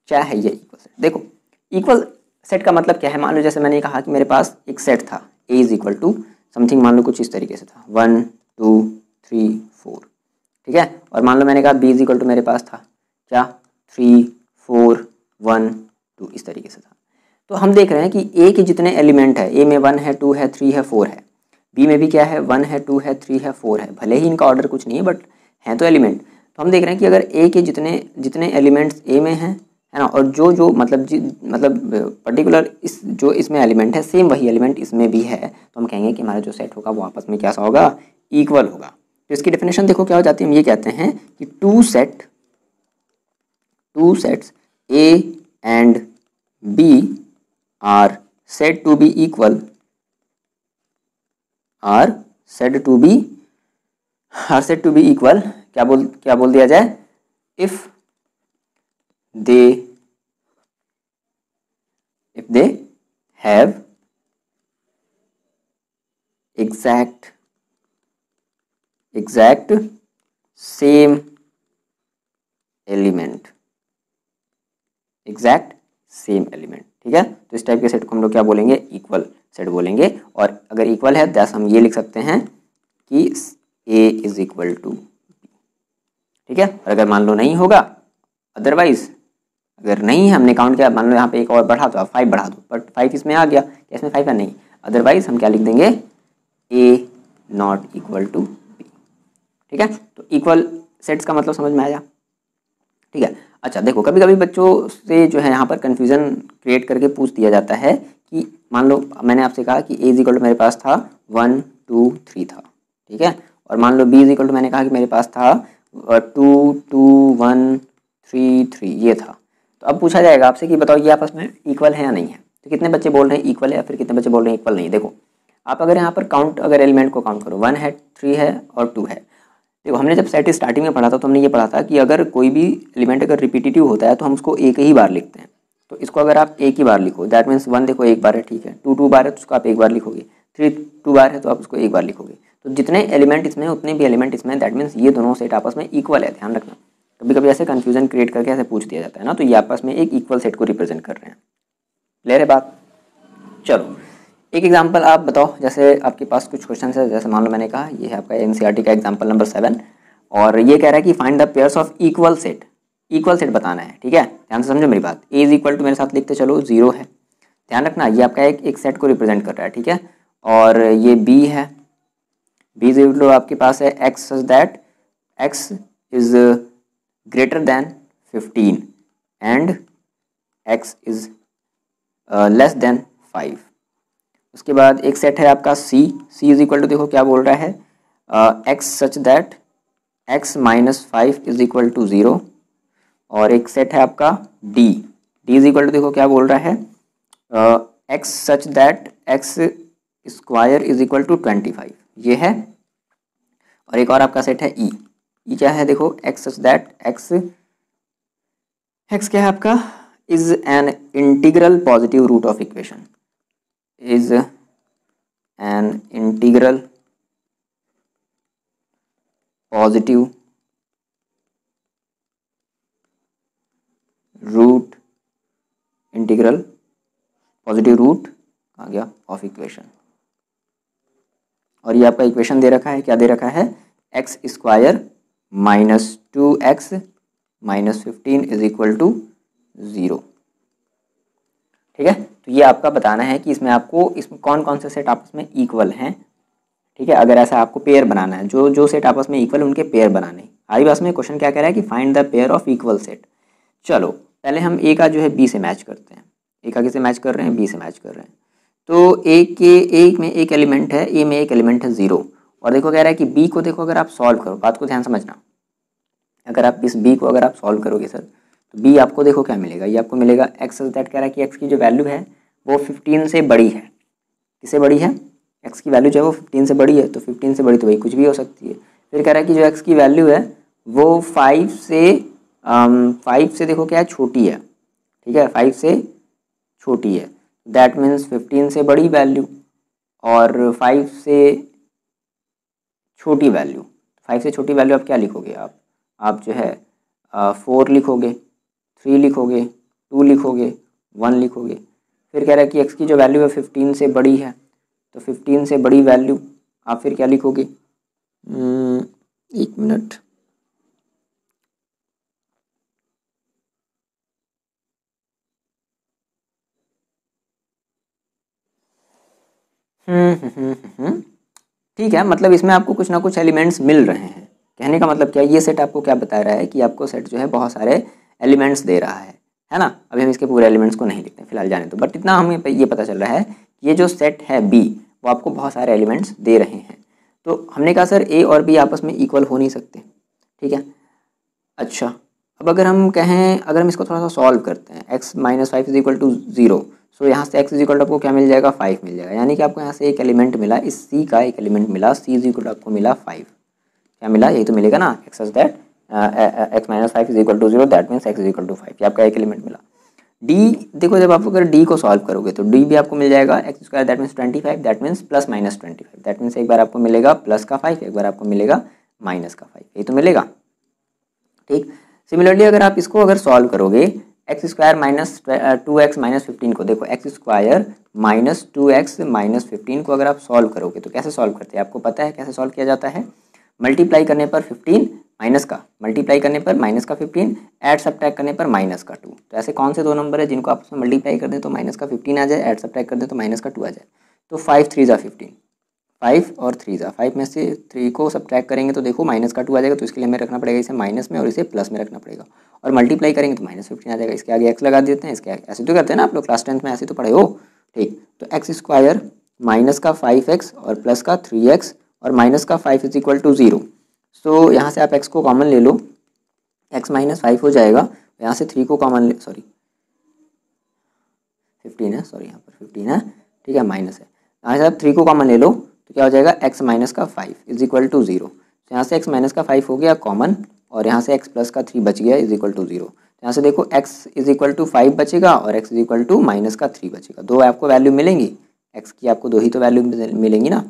क्या है ये इक्वल सेट। देखो इक्वल सेट का मतलब क्या है, मान लो जैसे मैंने कहा कि मेरे पास एक सेट था, ए इज इक्वल टू समथिंग, मान लो कुछ इस तरीके से था, 1 2 3 4। ठीक है, और मान लो मैंने कहा बी इज इक्वल टू मेरे पास था क्या, 3 4 1 2 इस तरीके से था। तो हम देख रहे हैं कि ए के जितने एलिमेंट है, ए में 1 है 2 है 3 है 4 है, बी में भी क्या है 1 है 2 है 3 है 4 है, भले ही इनका ऑर्डर कुछ नहीं है बट हैं तो एलिमेंट। तो हम देख रहे हैं कि अगर ए के जितने जितने एलिमेंट्स ए में हैं है ना। और जो जो मतलब मतलब पर्टिकुलर इस जो इसमें एलिमेंट है सेम वही एलिमेंट इसमें भी है, तो हम कहेंगे कि हमारा जो सेट होगा वो आपस में कैसा होगा, इक्वल होगा। तो इसकी डेफिनेशन देखो क्या हो जाती है, हम ये कहते हैं कि two sets A and B are said to be equal, क्या बोल दिया जाए, if they have exact same element, ठीक है। तो इस टाइप के सेट को हम लोग क्या बोलेंगे, इक्वल सेट बोलेंगे। और अगर इक्वल है दस हम ये लिख सकते हैं कि A इज इक्वल टू, ठीक है। और अगर मान लो नहीं होगा, अदरवाइज अगर नहीं है, हमने काउंट किया, मान लो यहाँ पे एक और बढ़ा दो, आप 5 बढ़ा दो, बट 5 इसमें आ गया, इसमें 5 है नहीं, अदरवाइज हम क्या लिख देंगे, A not equal to B, ठीक है। तो इक्वल सेट्स का मतलब समझ में आया, ठीक है। अच्छा देखो, कभी कभी बच्चों से जो है यहाँ पर कन्फ्यूज़न क्रिएट करके पूछ दिया जाता है कि मान लो मैंने आपसे कहा कि A इज इक्वल टू मेरे पास था 1 2 3 था, ठीक है। और मान लो B इज इक्वल टू मैंने कहा कि मेरे पास था 2 2 1 3 3 ये था। तो अब पूछा जाएगा आपसे कि बताओ ये आपस में इक्वल है या नहीं है। तो कितने बच्चे बोल रहे हैं इक्वल है, या फिर कितने बच्चे बोल रहे हैं इक्वल नहीं। देखो आप अगर यहाँ पर काउंट, अगर एलिमेंट को काउंट करो, 1 है 3 है और 2 है। देखो हमने जब सेट स्टार्टिंग में पढ़ा था तो हमने ये पढ़ा था कि अगर कोई भी एलिमेंट अगर रिपीटेटिव होता है तो हम उसको एक ही बार लिखते हैं। तो इसको अगर आप एक ही बार लिखो, दैट मीन्स 1 देखो एक बार है, ठीक है। 2 2 बार है तो उसको आप एक बार लिखोगे, 3 2 बार है तो आप उसको एक बार लिखोगे। तो जितने एलिमेंट इसमें उतने भी एलिमेंट इसमें, दैट मीन्स ये दोनों सेट आपस में इक्वल है, ध्यान रखना। कभी कभी ऐसे कन्फ्यूजन क्रिएट करके ऐसे पूछ दिया जाता है ना, तो ये आपस में एक इक्वल सेट को रिप्रेजेंट कर रहे हैं। क्लियर है बात। चलो एक एग्जांपल आप बताओ, जैसे आपके पास कुछ क्वेश्चन है, जैसे मान लो मैंने कहा ये है आपका एनसीईआरटी का एग्जांपल नंबर 7, और ये कह रहा है कि find the pairs of equal set बताना है, ठीक है। ध्यान से समझो मेरी बात। ए इज इक्वल टू मेरे साथ लिखते चलो 0 है, ध्यान रखना ये आपका एक सेट को रिप्रेजेंट कर रहा है, ठीक है। और ये बी है, बी इज इक्वल टू आपके पास है x such that x is greater than 15 and x is less than 5। उसके बाद एक सेट है आपका सी इज इक्वल टू, देखो क्या बोल रहा है, x such that x minus 5 is equal to 0। और एक सेट है आपका डी इज इक्वल टू, देखो क्या बोल रहा है, x such that x square is equal to 25, ये है। और एक और आपका सेट है ई क्या है, देखो एक्स सच दैट एक्स क्या है आपका, is an integral positive root of equation, is an integral positive root आ गया ऑफ इक्वेशन। और ये आपका इक्वेशन दे रखा है, क्या दे रखा है, x square minus 2x minus 15 is equal to 0, ठीक है। तो ये आपका बताना है कि इसमें आपको, इसमें कौन कौन से सेट आपस में इक्वल हैं, ठीक है। अगर ऐसा आपको पेयर बनाना है, जो सेट आपस में इक्वल उनके पेयर बनाने। आई बस में क्वेश्चन क्या कह रहा है कि find the pair of equal set. चलो पहले हम ए का जो है बी से मैच करते हैं। ए का किसे मैच कर रहे हैं, बी से मैच कर रहे हैं। तो ए में एक एलिमेंट है, ए में एक एलिमेंट है 0। और देखो कह रहा है कि बी को देखो अगर आप सॉल्व करो, बात को ध्यान समझना, अगर आप इस बी को अगर आप सॉल्व करोगे सर, तो बी आपको देखो क्या मिलेगा, ये आपको मिलेगा एक्स दैट कह रहा है कि एक्स की जो वैल्यू है वो 15 से बड़ी है। किससे बड़ी है, एक्स की वैल्यू जो है वो 15 से बड़ी है, तो 15 से बड़ी तो वही कुछ भी हो सकती है। फिर कह रहा है कि जो एक्स की वैल्यू है वो 5 से देखो क्या है, छोटी है, ठीक है, 5 से छोटी है, दैट मीन्स 15 से बड़ी वैल्यू और 5 से छोटी वैल्यू। 5 से छोटी वैल्यू आप क्या लिखोगे, आप जो है 4 लिखोगे, 3 लिखोगे, 2 लिखोगे, 1 लिखोगे। फिर कह रहा है कि x की जो वैल्यू है 15 से बड़ी है, तो 15 से बड़ी वैल्यू आप फिर क्या लिखोगे, एक मिनट, ठीक है। मतलब इसमें आपको कुछ ना कुछ एलिमेंट्स मिल रहे हैं। कहने का मतलब क्या है, ये सेट आपको क्या बता रहा है कि आपको सेट जो है बहुत सारे एलिमेंट्स दे रहा है है ना। अभी हम इसके पूरे एलिमेंट्स को नहीं लिखते फिलहाल, जाने दो। बट इतना हमें ये पता चल रहा है कि ये जो सेट है बी वो आपको बहुत सारे एलिमेंट्स दे रहे हैं। तो हमने कहा सर ए और बी आपस में इक्वल हो नहीं सकते, ठीक है। अच्छा, अब अगर हम कहें, अगर हम इसको थोड़ा सा सॉल्व करते हैं, x minus 5 is equal to 0, so यहाँ से x इज इक्वल टू आपको क्या मिल जाएगा, 5 मिल जाएगा। यानी कि आपको यहाँ से एक एलिमेंट मिला, इस c का एक एलिमेंट मिला, c इज इक्वल टू आपको मिला 5। क्या मिला, यही तो मिलेगा ना, x such that x minus 5 is equal to 0, that means x is equal to 5। ये आपका एक एलिमेंट मिला। d देखो, जब आप अगर d को सॉल्व करोगे तो d भी आपको मिल जाएगा x square, that means 25, that means plus minus 25, that means एक बार आपको मिलेगा प्लस का 5, एक बार आपको मिलेगा माइनस का 5, यही तो मिलेगा, ठीक। सिमिलरली अगर आप इसको अगर सॉल्व करोगे, x square minus 2x minus 15 को, देखो x square minus 2x minus 15 को अगर आप सॉल्व करोगे तो कैसे सॉल्व करते हैं, आपको पता है कैसे सॉल्व किया जाता है। मल्टीप्लाई करने पर 15 माइनस का, मल्टीप्लाई करने पर माइनस का 15, ऐड सब्ट्रैक्ट करने पर माइनस का 2। तो ऐसे कौन से दो नंबर है जिनको आप उसमें मल्टीप्लाई कर दें तो माइनस का 15 आ जाए, ऐड सब्ट्रैक्ट कर दें तो माइनस का 2 आ जाए। तो 5 3 जा 15, 5 और 3 जा, 5 में से 3 को सब्ट्रैक्ट करेंगे तो देखो माइनस का 2 आ जाएगा, तो इसके लिए हमें रखना पड़ेगा इसे माइनस में और इसे प्लस में रखना पड़ेगा। और मल्टीप्लाई करेंगे तो माइनस 15 आ जाएगा, इसके आगे x लगा देते हैं, इसके आगे, ऐसे तो करते हैं ना आप लोग, क्लास 10th में ऐसे तो पढ़े हो, ठीक। तो एक्स स्क्वायर माइनस का 5x और प्लस का 3x और माइनस का 5 इज इक्वल टू 0। सो यहाँ से आप x को कॉमन ले लो, x माइनस 5 हो जाएगा, यहाँ से 3 को कॉमन ले, सॉरी 15 है, सॉरी यहाँ पर 15 है, ठीक है, माइनस है, यहाँ से आप 3 को कॉमन ले लो तो क्या हो जाएगा, x माइनस का 5 इज इक्वल टू 0। तो यहाँ से x माइनस का 5 हो गया कॉमन, और यहाँ से x प्लस का 3 बच गया इज इक्वल टू 0। तो यहाँ से देखो x इज इक्वल टू 5 बचेगा और x is equal to minus का 3 बचेगा, दो आपको वैल्यू मिलेंगी, x की आपको दो ही तो वैल्यू मिलेंगी ना,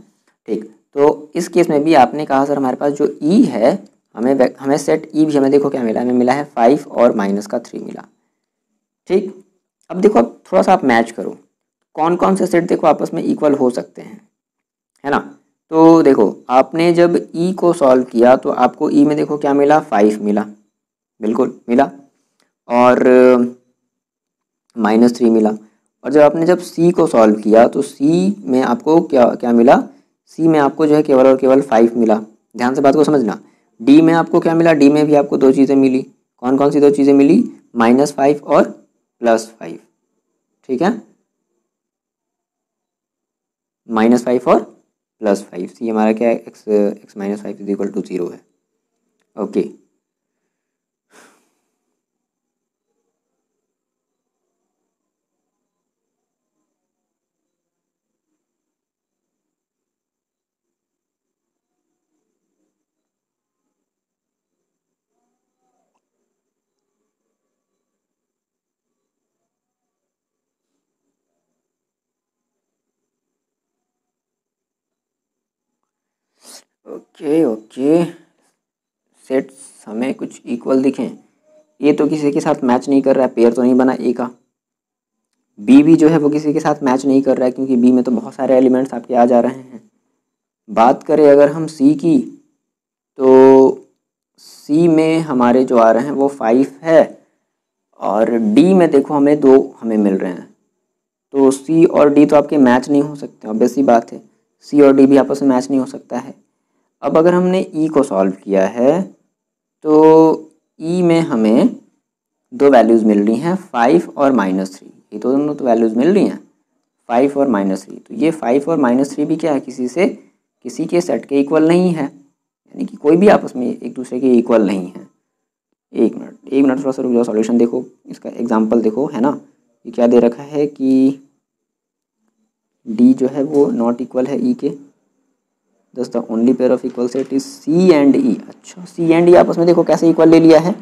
ठीक। तो इस केस में भी आपने कहा सर हमारे पास जो e है, हमें सेट e भी हमें देखो क्या मिला, हमें मिला है 5 और माइनस का 3 मिला, ठीक। अब देखो, अब थोड़ा सा आप मैच करो, कौन कौन से सेट देखो आपस में इक्वल हो सकते हैं, है ना। तो देखो, आपने जब e को सॉल्व किया तो आपको e में देखो क्या मिला, 5 मिला, बिल्कुल मिला, और माइनस 3 मिला। और जब c को सॉल्व किया तो c में आपको क्या क्या मिला, c में आपको जो है केवल और केवल 5 मिला। ध्यान से बात को समझना। d में आपको क्या मिला, d में भी आपको दो चीज़ें मिली, कौन कौन सी दो चीज़ें मिली, -5 और +5, ठीक है, -5 और +5, सी हमारा क्या है, x minus 5 is equal to 0 है, ओके। ओके ओके, सेट्स हमें कुछ इक्वल दिखें, ए तो किसी के साथ मैच नहीं कर रहा है, पेयर तो नहीं बना ए का, बी भी जो है वो किसी के साथ मैच नहीं कर रहा है क्योंकि बी में तो बहुत सारे एलिमेंट्स आपके आ जा रहे हैं। बात करें अगर हम सी की, तो सी में हमारे जो आ रहे हैं वो 5 है, और डी में देखो हमें 2 हमें मिल रहे हैं, तो सी और डी तो आपके मैच नहीं हो सकते, ऑब्वियस सी बात है, सी और डी भी आपस में मैच नहीं हो सकता है। अब अगर हमने ई को सॉल्व किया है तो ई में हमें दो वैल्यूज़ मिल रही हैं, 5 और -3, ये तो दोनों तो वैल्यूज़ मिल रही हैं, 5 और -3। तो ये 5 और -3 भी क्या है, किसी के सेट के इक्वल नहीं है, यानी कि कोई भी आपस में एक दूसरे के इक्वल नहीं है। एक मिनट थोड़ा सा रुक जाओ, सॉल्यूशन देखो, इसका एग्जांपल देखो, है ना। ये क्या दे रखा है कि डी जो है वो नॉट इक्वल है ई के, thus the only pair of equal set is C and E. अच्छा, सी एंड ई आपस में देखो कैसे इक्वल ले लिया है,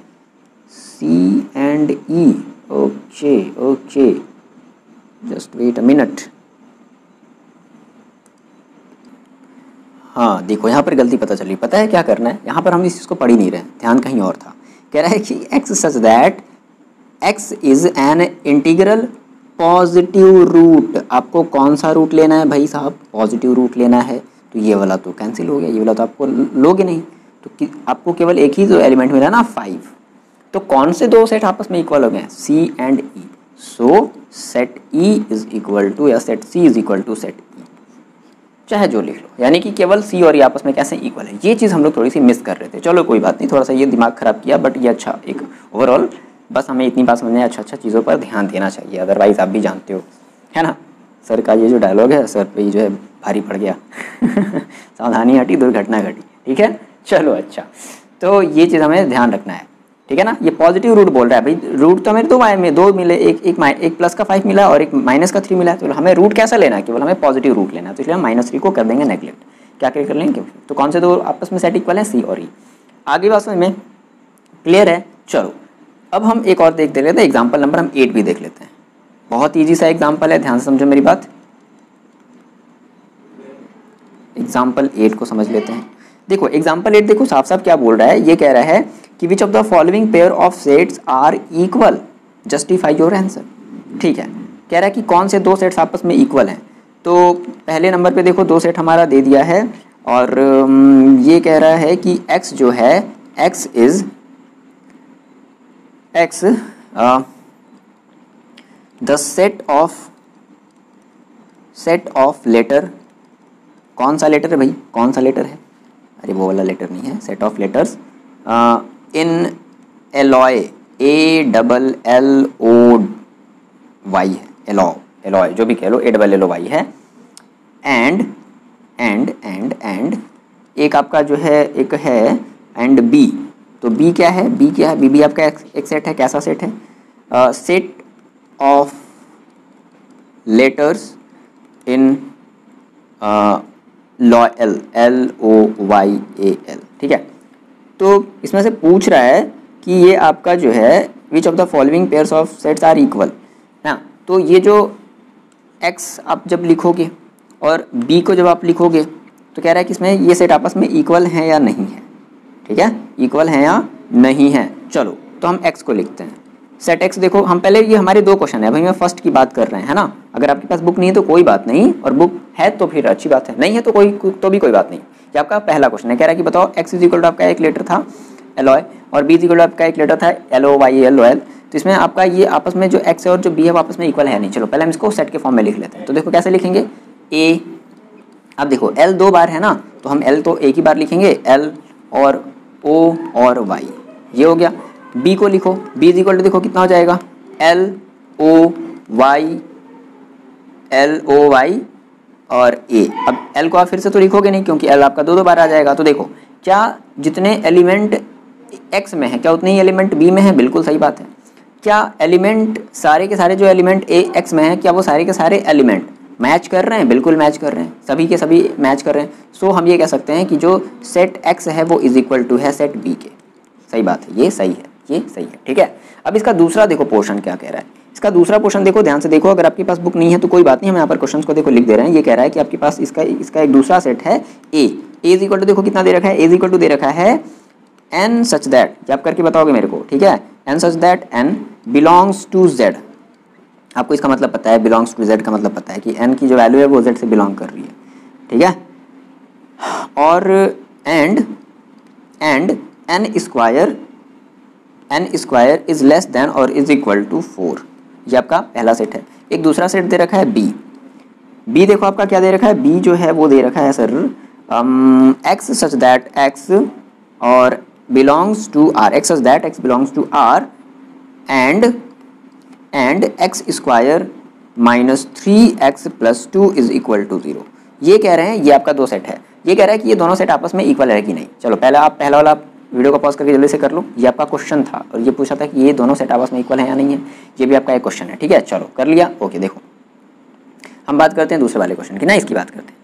C and E, okay okay, just wait a minute. हाँ देखो, यहाँ पर गलती पता चली, पता है क्या करना है, यहाँ पर हम इस चीज़ को पढ़ ही नहीं रहे, ध्यान कहीं और था। कह रहा है कि x such that x is an integral positive root. आपको कौन सा रूट लेना है भाई साहब, पॉजिटिव रूट लेना है, तो ये वाला तो कैंसिल हो गया, ये वाला तो आपको लोगे नहीं, तो आपको केवल एक ही जो एलिमेंट मिला ना 5। तो कौन से दो सेट आपस में इक्वल हो गए, C and E, so set E is equal to, या set C is equal to set E, चाहे जो लिख लो, यानी कि केवल सी और ई आपस में कैसे इक्वल है। ये चीज़ हम लोग थोड़ी सी मिस कर रहे थे, चलो कोई बात नहीं, थोड़ा सा ये दिमाग खराब किया, बट ये अच्छा एक ओवरऑल बस हमें इतनी बात समझना है, अच्छा चीज़ों पर ध्यान देना चाहिए, अदरवाइज़ आप भी जानते हो, है ना। सर का ये जो डायलॉग है सर पे जो है भारी पड़ गया सावधानी हटी दुर्घटना घटी, ठीक है। चलो अच्छा, तो ये चीज़ हमें ध्यान रखना है, ठीक है ना। ये पॉजिटिव रूट बोल रहा है भाई, रूट तो हमें दो मिले, एक प्लस का 5 मिला और एक माइनस का 3 मिला है, तो हमें रूट कैसा लेना है, केवल हमें पॉजिटिव रूट लेना है, तो इसलिए हम -3 को कर देंगे नेगलेक्ट। क्या कर लेंगे, तो कौन से दो आपस में सेट इक्वल है, सी और ई। आगे बात समझ में क्लियर है। चलो अब हम एक और देख लेते हैं एग्जाम्पल नंबर हम 8 भी देख लेते हैं। बहुत ईजी सा एग्जाम्पल है, ध्यान से समझो मेरी बात। एग्जाम्पल 8 को समझ लेते हैं। देखो एग्जाम्पल 8 देखो साफ साफ क्या बोल रहा है, ये कह रहा है कि which of the following pair of sets are equal, justify your answer. ठीक है, कह रहा है कि कौन से दो सेट्स आपस में इक्वल हैं। तो पहले नंबर पे देखो दो सेट हमारा दे दिया है और ये कह रहा है कि x जो है x is x the set of letter, कौन सा लेटर है भाई, कौन सा लेटर है, अरे वो वाला लेटर नहीं है, set of letters in alloy, ALLOY है, एलॉय जो भी कह लो, ALLOY है। एंड एक आपका जो है एक है एंड बी, तो बी क्या है, बी क्या है, बी आपका एक सेट है, कैसा सेट है, set of letters in LOYAL, ठीक है। तो इसमें से पूछ रहा है कि ये आपका जो है which of the following pairs of sets are equal, ना। तो ये जो x आप जब लिखोगे और b को जब आप लिखोगे तो कह रहा है कि इसमें ये सेट आपस में इक्वल हैं या नहीं है, ठीक है, इक्वल हैं या नहीं है। चलो तो हम x को लिखते हैं, सेट x। देखो हम पहले, ये हमारे दो क्वेश्चन है भाई, मैं फर्स्ट की बात कर रहे हैं, है ना। अगर आपके पास बुक नहीं है तो कोई बात नहीं, और बुक है तो फिर अच्छी बात है, नहीं है तो भी कोई बात नहीं। ये आपका पहला क्वेश्चन है, कह रहा है कि बताओ x इज इक्वल टू आपका एक लेटर था एलॉय और b इज इक्वल टू आपका एक लेटर था LOYAL। तो इसमें आपका ये आपस में जो x है और जो b है वो आपस में इक्वल है नहीं। चलो पहले हम इसको सेट के फॉर्म में लिख लेते हैं। तो देखो कैसे लिखेंगे, a, अब देखो l दो बार है ना, तो हम l तो एक ही बार लिखेंगे, l और o और y, ये हो गया। b को लिखो, b इज इक्वल टू देखो कितना हो जाएगा, LOY और a। अब l को आप फिर से तो लिखोगे नहीं क्योंकि l आपका दो बार आ जाएगा। तो देखो क्या जितने एलिमेंट x में है क्या उतने ही एलिमेंट b में है, बिल्कुल सही बात है। क्या एलिमेंट सारे के सारे जो एलिमेंट x में है क्या वो सारे के सारे एलिमेंट मैच कर रहे हैं, बिल्कुल मैच कर रहे हैं, सभी के सभी मैच कर रहे हैं। सो हम ये कह सकते हैं कि जो सेट x है वो इज इक्वल टू है सेट b के। सही बात है, ये सही है, ये सही है, ठीक है। अब इसका दूसरा देखो पोर्शन क्या कह रहा है, इसका दूसरा पोर्शन देखो ध्यान से देखो। अगर आपके पास बुक नहीं है तो कोई बात नहीं, हम यहाँ पर क्वेश्चन को देखो लिख दे रहे हैं। ये कह रहा है कि आपके पास इसका एक दूसरा सेट है a इज इक्वल टू देखो कितना दे रखा है, a इज इक्वल टू दे रखा है n सच दैट, ये आप करके बताओगे मेरे को, ठीक है, n such that n belongs to z। आपको इसका मतलब पता है, बिलोंग्स टू z का मतलब पता है कि n की जो वैल्यू है वो z से बिलोंग कर रही है, ठीक है। और and n square is less than और इज इक्वल टू 4, ये आपका पहला सेट है। एक दूसरा सेट दे रखा है b देखो आपका क्या दे रखा है, b जो है वो दे रखा है sir x such that x और belongs to r, x such that x belongs to r and x square minus 3x plus 2 is equal to 0। ये कह रहे हैं, ये आपका दो सेट है, ये कह रहा है कि ये दोनों सेट आपस में इक्वल है कि नहीं। चलो पहले आप पहला वाला वीडियो को पॉज करके जल्दी से कर लो, ये आपका क्वेश्चन था और ये पूछा था कि ये दोनों सेट आपस में इक्वल है या नहीं है, ये भी आपका एक क्वेश्चन है, ठीक है। चलो कर लिया, ओके। देखो हम बात करते हैं दूसरे वाले क्वेश्चन की ना, इसकी बात करते हैं।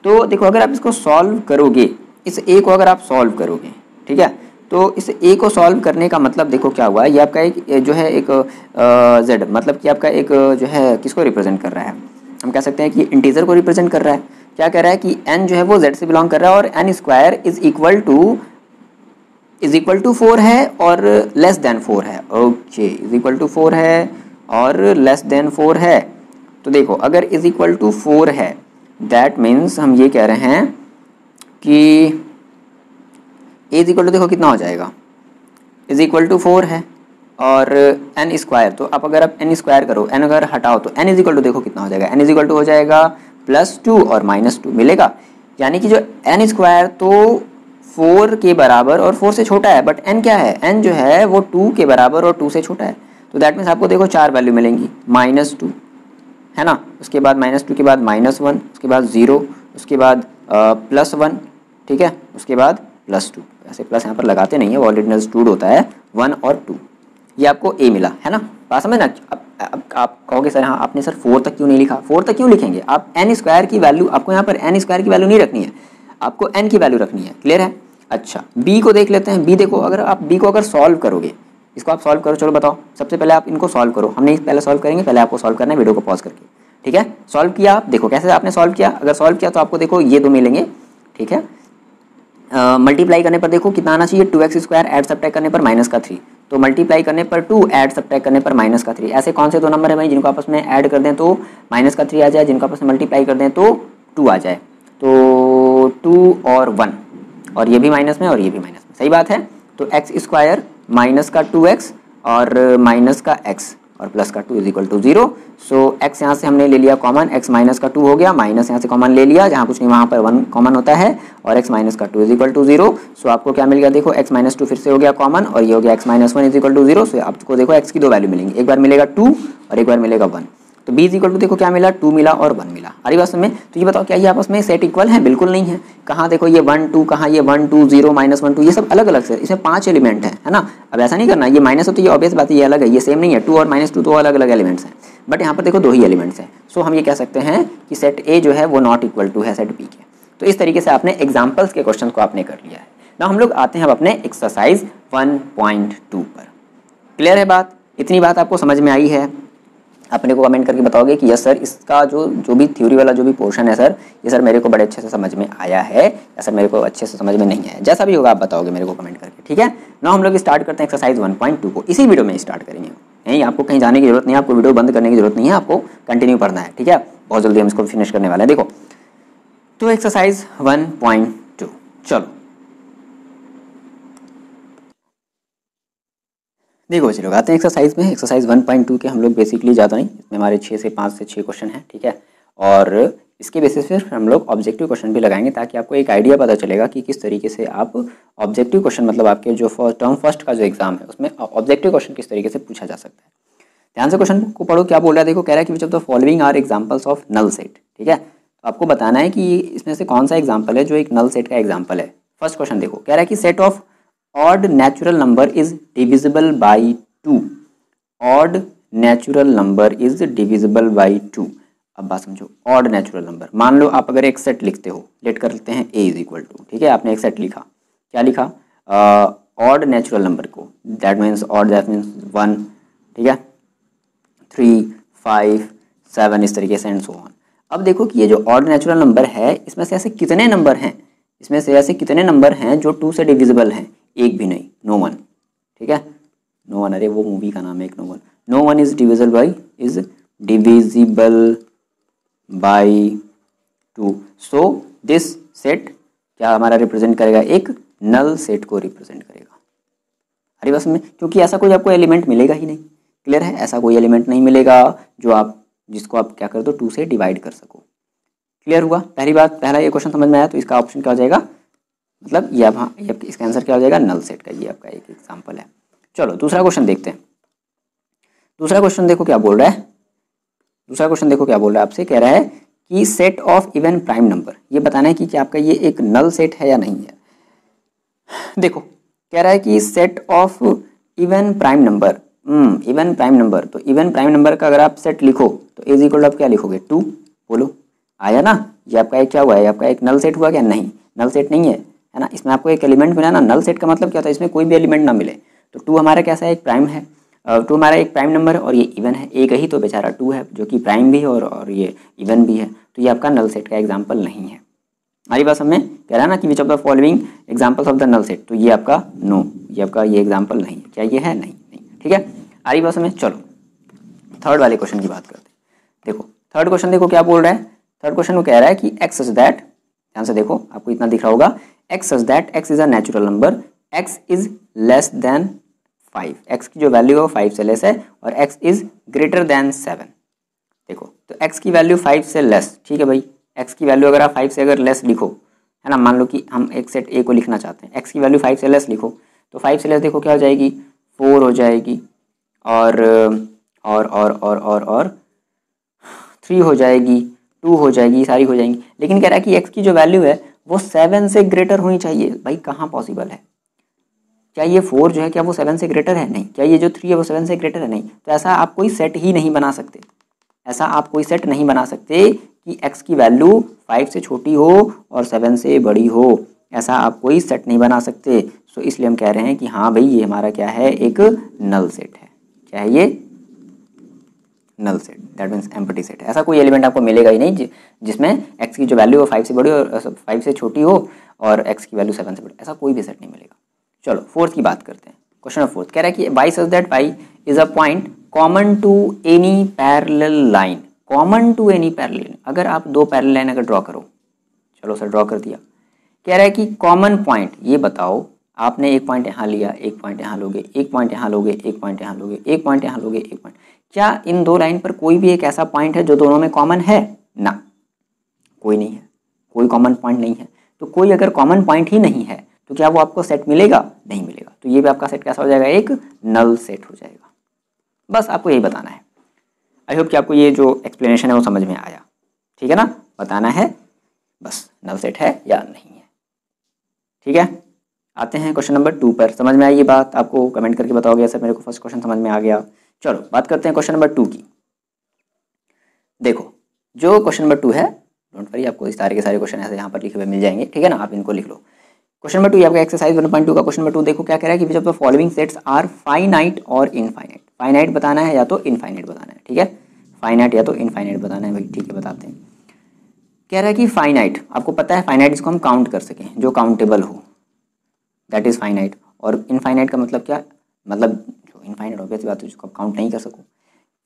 तो देखो अगर आप इसको सॉल्व करोगे, इस ए को अगर आप सॉल्व करोगे, ठीक है, तो इस ए को सॉल्व करने का मतलब देखो क्या हुआ, ये आपका एक जो है एक z, मतलब कि आपका एक जो है किसको रिप्रेजेंट कर रहा है, हम कह सकते हैं कि इंटीजर को रिप्रेजेंट कर रहा है। क्या कह रहा है कि n जो है वो z से बिलोंग कर रहा है और n square is equal to 4 है और लेस देन 4 है, ओके, इज इक्वल टू 4 है और लेस देन 4 है। तो देखो अगर इज इक्वल टू 4 है दैट मीन्स हम ये कह रहे हैं कि इज इक्वल टू देखो कितना हो जाएगा, इज इक्वल टू 4 है और n स्क्वायर, तो आप अगर आप n स्क्वायर करो, n अगर हटाओ तो n इज इक्वल टू देखो कितना हो जाएगा, n इज इक्वल टू हो जाएगा +2 और -2 मिलेगा। यानी कि जो n स्क्वायर तो 4 के बराबर और 4 से छोटा है, बट n क्या है, n जो है वो 2 के बराबर और 2 से छोटा है। तो दैट मीन्स आपको देखो 4 वैल्यू मिलेंगी, -2 है ना, उसके बाद -2 के बाद -1, उसके बाद 0, उसके बाद +1, ठीक है, उसके बाद +2। ऐसे प्लस यहाँ पर लगाते नहीं है, वो ऑलरेडी अंडरस्टूड होता है 1 और 2। ये आपको a मिला है ना, बात समझ ना। अब आप कहोगे सर हाँ आपने सर 4 तक क्यों नहीं लिखा, 4 तक क्यों लिखेंगे आप, n² की वैल्यू आपको यहाँ पर n² की वैल्यू नहीं रखनी है, आपको n की वैल्यू रखनी है, क्लियर है। अच्छा b को देख लेते हैं। b देखो, अगर आप b को अगर सॉल्व करोगे, इसको आप सॉल्व करो, चलो बताओ, सबसे पहले आप इनको सॉल्व करो, हमने पहले सॉल्व करेंगे, पहले आपको सॉल्व करना है वीडियो को पॉज करके, ठीक है। सॉल्व किया आप, देखो कैसे आपने सॉल्व किया, अगर सॉल्व किया तो आपको देखो ये 2 मिलेंगे, ठीक है। मल्टीप्लाई करने पर देखो कितना आना चाहिए, 2x² ऐड सब्ट्रैक्ट करने पर -3, तो मल्टीप्लाई करने पर 2 ऐड सब्ट्रैक्ट करने पर -3। ऐसे कौन से 2 नंबर है भाई जिनको आपस में ऐड कर दें तो -3 आ जाए, जिनको आपस में मल्टीप्लाई कर दें तो 2 आ जाए, तो 2 और 1, और ये भी माइनस में और ये भी माइनस में, सही बात है। तो x² माइनस का 2x और माइनस का x और प्लस का 2 = 0। सो x यहाँ से हमने ले लिया कॉमन, x माइनस का 2 हो गया, माइनस यहाँ से कॉमन ले लिया, जहाँ कुछ नहीं वहाँ पर 1 कॉमन होता है, और x माइनस का 2 = 0। सो आपको क्या मिल गया, देखो x माइनस 2 फिर से हो गया कॉमन, और ये हो गया x माइनस 1 = 0। सो आपको देखो x की 2 वैल्यू मिलेंगी, एक बार मिलेगा 2 और एक बार मिलेगा 1। तो b = देखो क्या मिला, 2 मिला और 1 मिला। अरे बात में, तो ये बताओ क्या ये आपस में सेट इक्वल है, बिल्कुल नहीं है। कहाँ देखो ये 1 2, कहाँ ये 1 2 0 -1 2, ये सब अलग अलग से, इसमें 5 एलिमेंट है ना। अब ऐसा नहीं करना, ये माइनस हो तो ये ऑब्वियस बात है ये अलग है, ये सेम नहीं है, 2 और -2 तो अलग अलग एलिमेंट्स हैं, बट यहाँ पर देखो 2 ही एलिमेंट्स हैं। सो हम ये कह सकते हैं कि सेट ए जो है वो नॉट इक्वल टू है सेट बी के। तो इस तरीके से आपने एग्जाम्पल्स के क्वेश्चन को आपने कर लिया है ना। हम लोग आते हैं अब अपने एक्सरसाइज 1.2 पर। क्लियर है बात, इतनी बात आपको समझ में आई है। अपने को कमेंट करके बताओगे कि यस सर इसका जो भी थ्योरी वाला जो भी पोर्शन है सर, ये सर मेरे को बड़े अच्छे से समझ में आया है, या सर मेरे को अच्छे से समझ में नहीं आया, जैसा भी होगा आप बताओगे मेरे को कमेंट करके, ठीक है ना। हम लोग स्टार्ट करते हैं एक्सरसाइज 1.2 को, इसी वीडियो में स्टार्ट करेंगे, नहीं आपको कहीं जाने की जरूरत नहीं है, आपको वीडियो बंद करने की जरूरत नहीं है, आपको कंटिन्यू पढ़ना है, ठीक है। बहुत जल्दी हम इसको फिनिश करने वाले हैं। देखो तो एक्सरसाइज 1.2, चलो देखो बच्चे लोग आते हैं एक्सरसाइज में। एक्सरसाइज 1.2 के हम लोग बेसिकली ज़्यादा नहीं, इसमें हमारे 5 से 6 क्वेश्चन हैं, ठीक है। और इसके बेसिस पर हम लोग ऑब्जेक्टिव क्वेश्चन भी लगाएंगे, ताकि आपको एक आइडिया पता चलेगा कि किस तरीके से आप ऑब्जेक्टिव क्वेश्चन, मतलब आपके जो टर्म फर्स्ट का जो एग्जाम है उसमें ऑब्जेक्टिव क्वेश्चन किस तरीके से पूछा जा सकता है। ध्यान से क्वेश्चन को पढ़ो, क्या बोल रहा है देखो, कह रहा है कि which of the following are examples of null set, ठीक है। तो आपको बताना है कि इसमें से कौन सा एग्जाम्पल है जो एक नल सेट का एग्जाम्पल है। फर्स्ट क्वेश्चन देखो, कह रहा है कि set of odd natural number is divisible by 2, odd natural number is divisible by 2। अब बात समझो, ऑड नेचुरल नंबर, मान लो आप अगर एक सेट लिखते हो, लेट कर लेते हैं a = 2, ठीक है। आपने एक सेट लिखा, क्या लिखा, ऑड नेचुरल नंबर को, that means odd, that means 1, ठीक है, 3 5 7 इस तरीके से एंड सो ऑन। अब देखो कि ये जो ऑड नेचुरल नंबर है, इसमें से ऐसे कितने नंबर हैं, इसमें से ऐसे कितने नंबर हैं जो 2 से डिविजिबल हैं, एक भी नहीं, नो वन, ठीक है, नो वन। अरे वो मूवी का नाम है एक, no one is divisible by 2। So this set क्या हमारा रिप्रेजेंट करेगा, एक नल सेट को रिप्रेजेंट करेगा। अरे बस में, क्योंकि ऐसा कोई आपको एलिमेंट मिलेगा ही नहीं, क्लियर है, ऐसा कोई एलिमेंट नहीं मिलेगा जिसको आप क्या कर दो 2 से डिवाइड कर सको। क्लियर हुआ, पहली बात, पहला ये क्वेश्चन समझ में आया। तो इसका ऑप्शन क्या हो जाएगा, मतलब ये अब हाँ, ये इसका आंसर क्या हो जाएगा, नल सेट का। ये आपका एक एग्जाम्पल है। चलो दूसरा क्वेश्चन देखते हैं। दूसरा क्वेश्चन देखो क्या बोल रहा है, दूसरा क्वेश्चन देखो क्या बोल रहा है आपसे, कह रहा है कि set of even prime number, ये बताना है कि क्या आपका ये एक नल सेट है या नहीं है। देखो कह रहा है कि set of even prime number, even prime number, तो इवन प्राइम नंबर का अगर आप सेट लिखो तो इज इक्वल आप क्या लिखोगे, 2। बोलो आया ना, ये आपका एक क्या हुआ है, आपका एक नल सेट हुआ क्या, नहीं नल सेट नहीं है ना। इसमें आपको एक एलिमेंट मिला ना, नल सेट का मतलब क्या होता है, इसमें कोई भी एलिमेंट ना मिले। तो 2 हमारा कैसा है, एक प्राइम है, 2 हमारा एक प्राइम नंबर है और ये इवन है, एक ही तो बेचारा 2 है जो कि प्राइम भी है और ये इवन भी है। तो ये आपका नल सेट का एग्जाम्पल नहीं है। हमारी बात समझ में, कह रहा है ना कि which of the following examples of the null set, तो ये आपका नो, ये आपका ये एग्जाम्पल नहीं है। क्या ये है, नहीं, ठीक है। हमारी बात समझ में। चलो थर्ड वाले क्वेश्चन की बात करते हैं। देखो थर्ड क्वेश्चन देखो क्या बोल रहा है। थर्ड क्वेश्चन को कह रहा है कि एक्स सच दैट, ध्यान से देखो आपको इतना दिख रहा होगा, x such that x is a natural number, x is less than 5, x की जो वैल्यू है वो 5 से लेस है, और एक्स इज ग्रेटर देन 7। देखो तो एक्स की वैल्यू 5 से लेस, ठीक है भाई, एक्स की वैल्यू अगर आप 5 से अगर लेस लिखो, है ना। मान लो कि हम एक सेट ए को लिखना चाहते हैं, एक्स की वैल्यू 5 से लेस लिखो, तो 5 से लेस देखो क्या हो जाएगी, 4 हो जाएगी, और 3 हो जाएगी, 2 हो जाएगी, सारी हो जाएंगी। लेकिन कह रहा है कि एक्स की जो वैल्यू है वो 7 से ग्रेटर होनी चाहिए। भाई कहाँ पॉसिबल है, क्या ये 4 जो है क्या वो 7 से ग्रेटर है? नहीं। क्या ये जो 3 है वो 7 से ग्रेटर है? नहीं। तो ऐसा आप कोई सेट ही नहीं बना सकते, ऐसा आप कोई सेट नहीं बना सकते कि x की वैल्यू 5 से छोटी हो और 7 से बड़ी हो, ऐसा आप कोई सेट नहीं बना सकते। सो इसलिए हम कह रहे हैं कि हाँ भाई ये हमारा क्या है, एक नल सेट है। क्या है ये? Null set, that means empty set है। ऐसा कोई एलिमेंट आपको मिलेगा ही नहीं जिसमें x की जो वैल्यू है 5 से बड़ी और 5 से छोटी हो और x की वैल्यू 7 से बड़ी, ऐसा कोई भी सेट नहीं मिलेगा। चलो फोर्थ की बात करते हैं। क्वेश्चन नंबर 4 कह रहा है कि y such that y is a point common to any parallel line, common to any parallel. अगर आप दो पैरेलल लाइन अगर ड्रॉ करो, चलो सर ड्रॉ कर दिया, कह रहा है कि कॉमन पॉइंट ये बताओ, आपने एक पॉइंट यहाँ लिया, एक पॉइंट यहाँ लोगे, एक पॉइंट यहाँ लोगे, एक पॉइंट यहाँ लोगे, एक पॉइंट यहाँ लोगे, एक पॉइंट, क्या इन दो लाइन पर कोई भी एक ऐसा पॉइंट है जो दोनों में कॉमन है? ना, कोई नहीं है, कोई कॉमन पॉइंट नहीं है। तो कोई अगर कॉमन पॉइंट ही नहीं है तो क्या वो आपको सेट मिलेगा? नहीं मिलेगा। तो ये भी आपका सेट कैसा हो जाएगा? एक नल सेट हो जाएगा। बस आपको यही बताना है। आई होप कि आपको ये जो एक्सप्लेनेशन है वो समझ में आया, ठीक है ना। बताना है बस नल सेट है या नहीं है, ठीक है। आते हैं क्वेश्चन नंबर 2 पर। समझ में आई ये बात? आपको कमेंट करके बताओगे सर मेरे को फर्स्ट क्वेश्चन समझ में आ गया। चलो बात करते हैं क्वेश्चन नंबर 2 की। देखो जो क्वेश्चन नंबर 2 है, डोंट वरी, आपको इस सारे के सारे क्वेश्चन ऐसे यहाँ पर लिखे हुए मिल जाएंगे, ठीक है ना। आप इनको लिख लो। क्वेश्चन नंबर 2 आपका एक्सरसाइज 1.2 का क्वेश्चन नंबर 2 देखो क्या कह रहा है कि which of the following sets are finite और इनफाइनाइट। फाइनाइट बताना है या तो इनफाइनाइट बताना है, ठीक है। फाइनाइट या तो इनफाइनाइट बताना है भाई, ठीक है बताते हैं। कह रहा है कि फाइनाइट, आपको पता है फाइनाइट जिसको हम काउंट कर सकें, जो काउंटेबल हो, दैट इज फाइनाइट। और इनफाइनाइट का मतलब क्या? मतलब जो इनफाइनाइट ऑब्वियस बात है जिसको आप काउंट नहीं कर सको।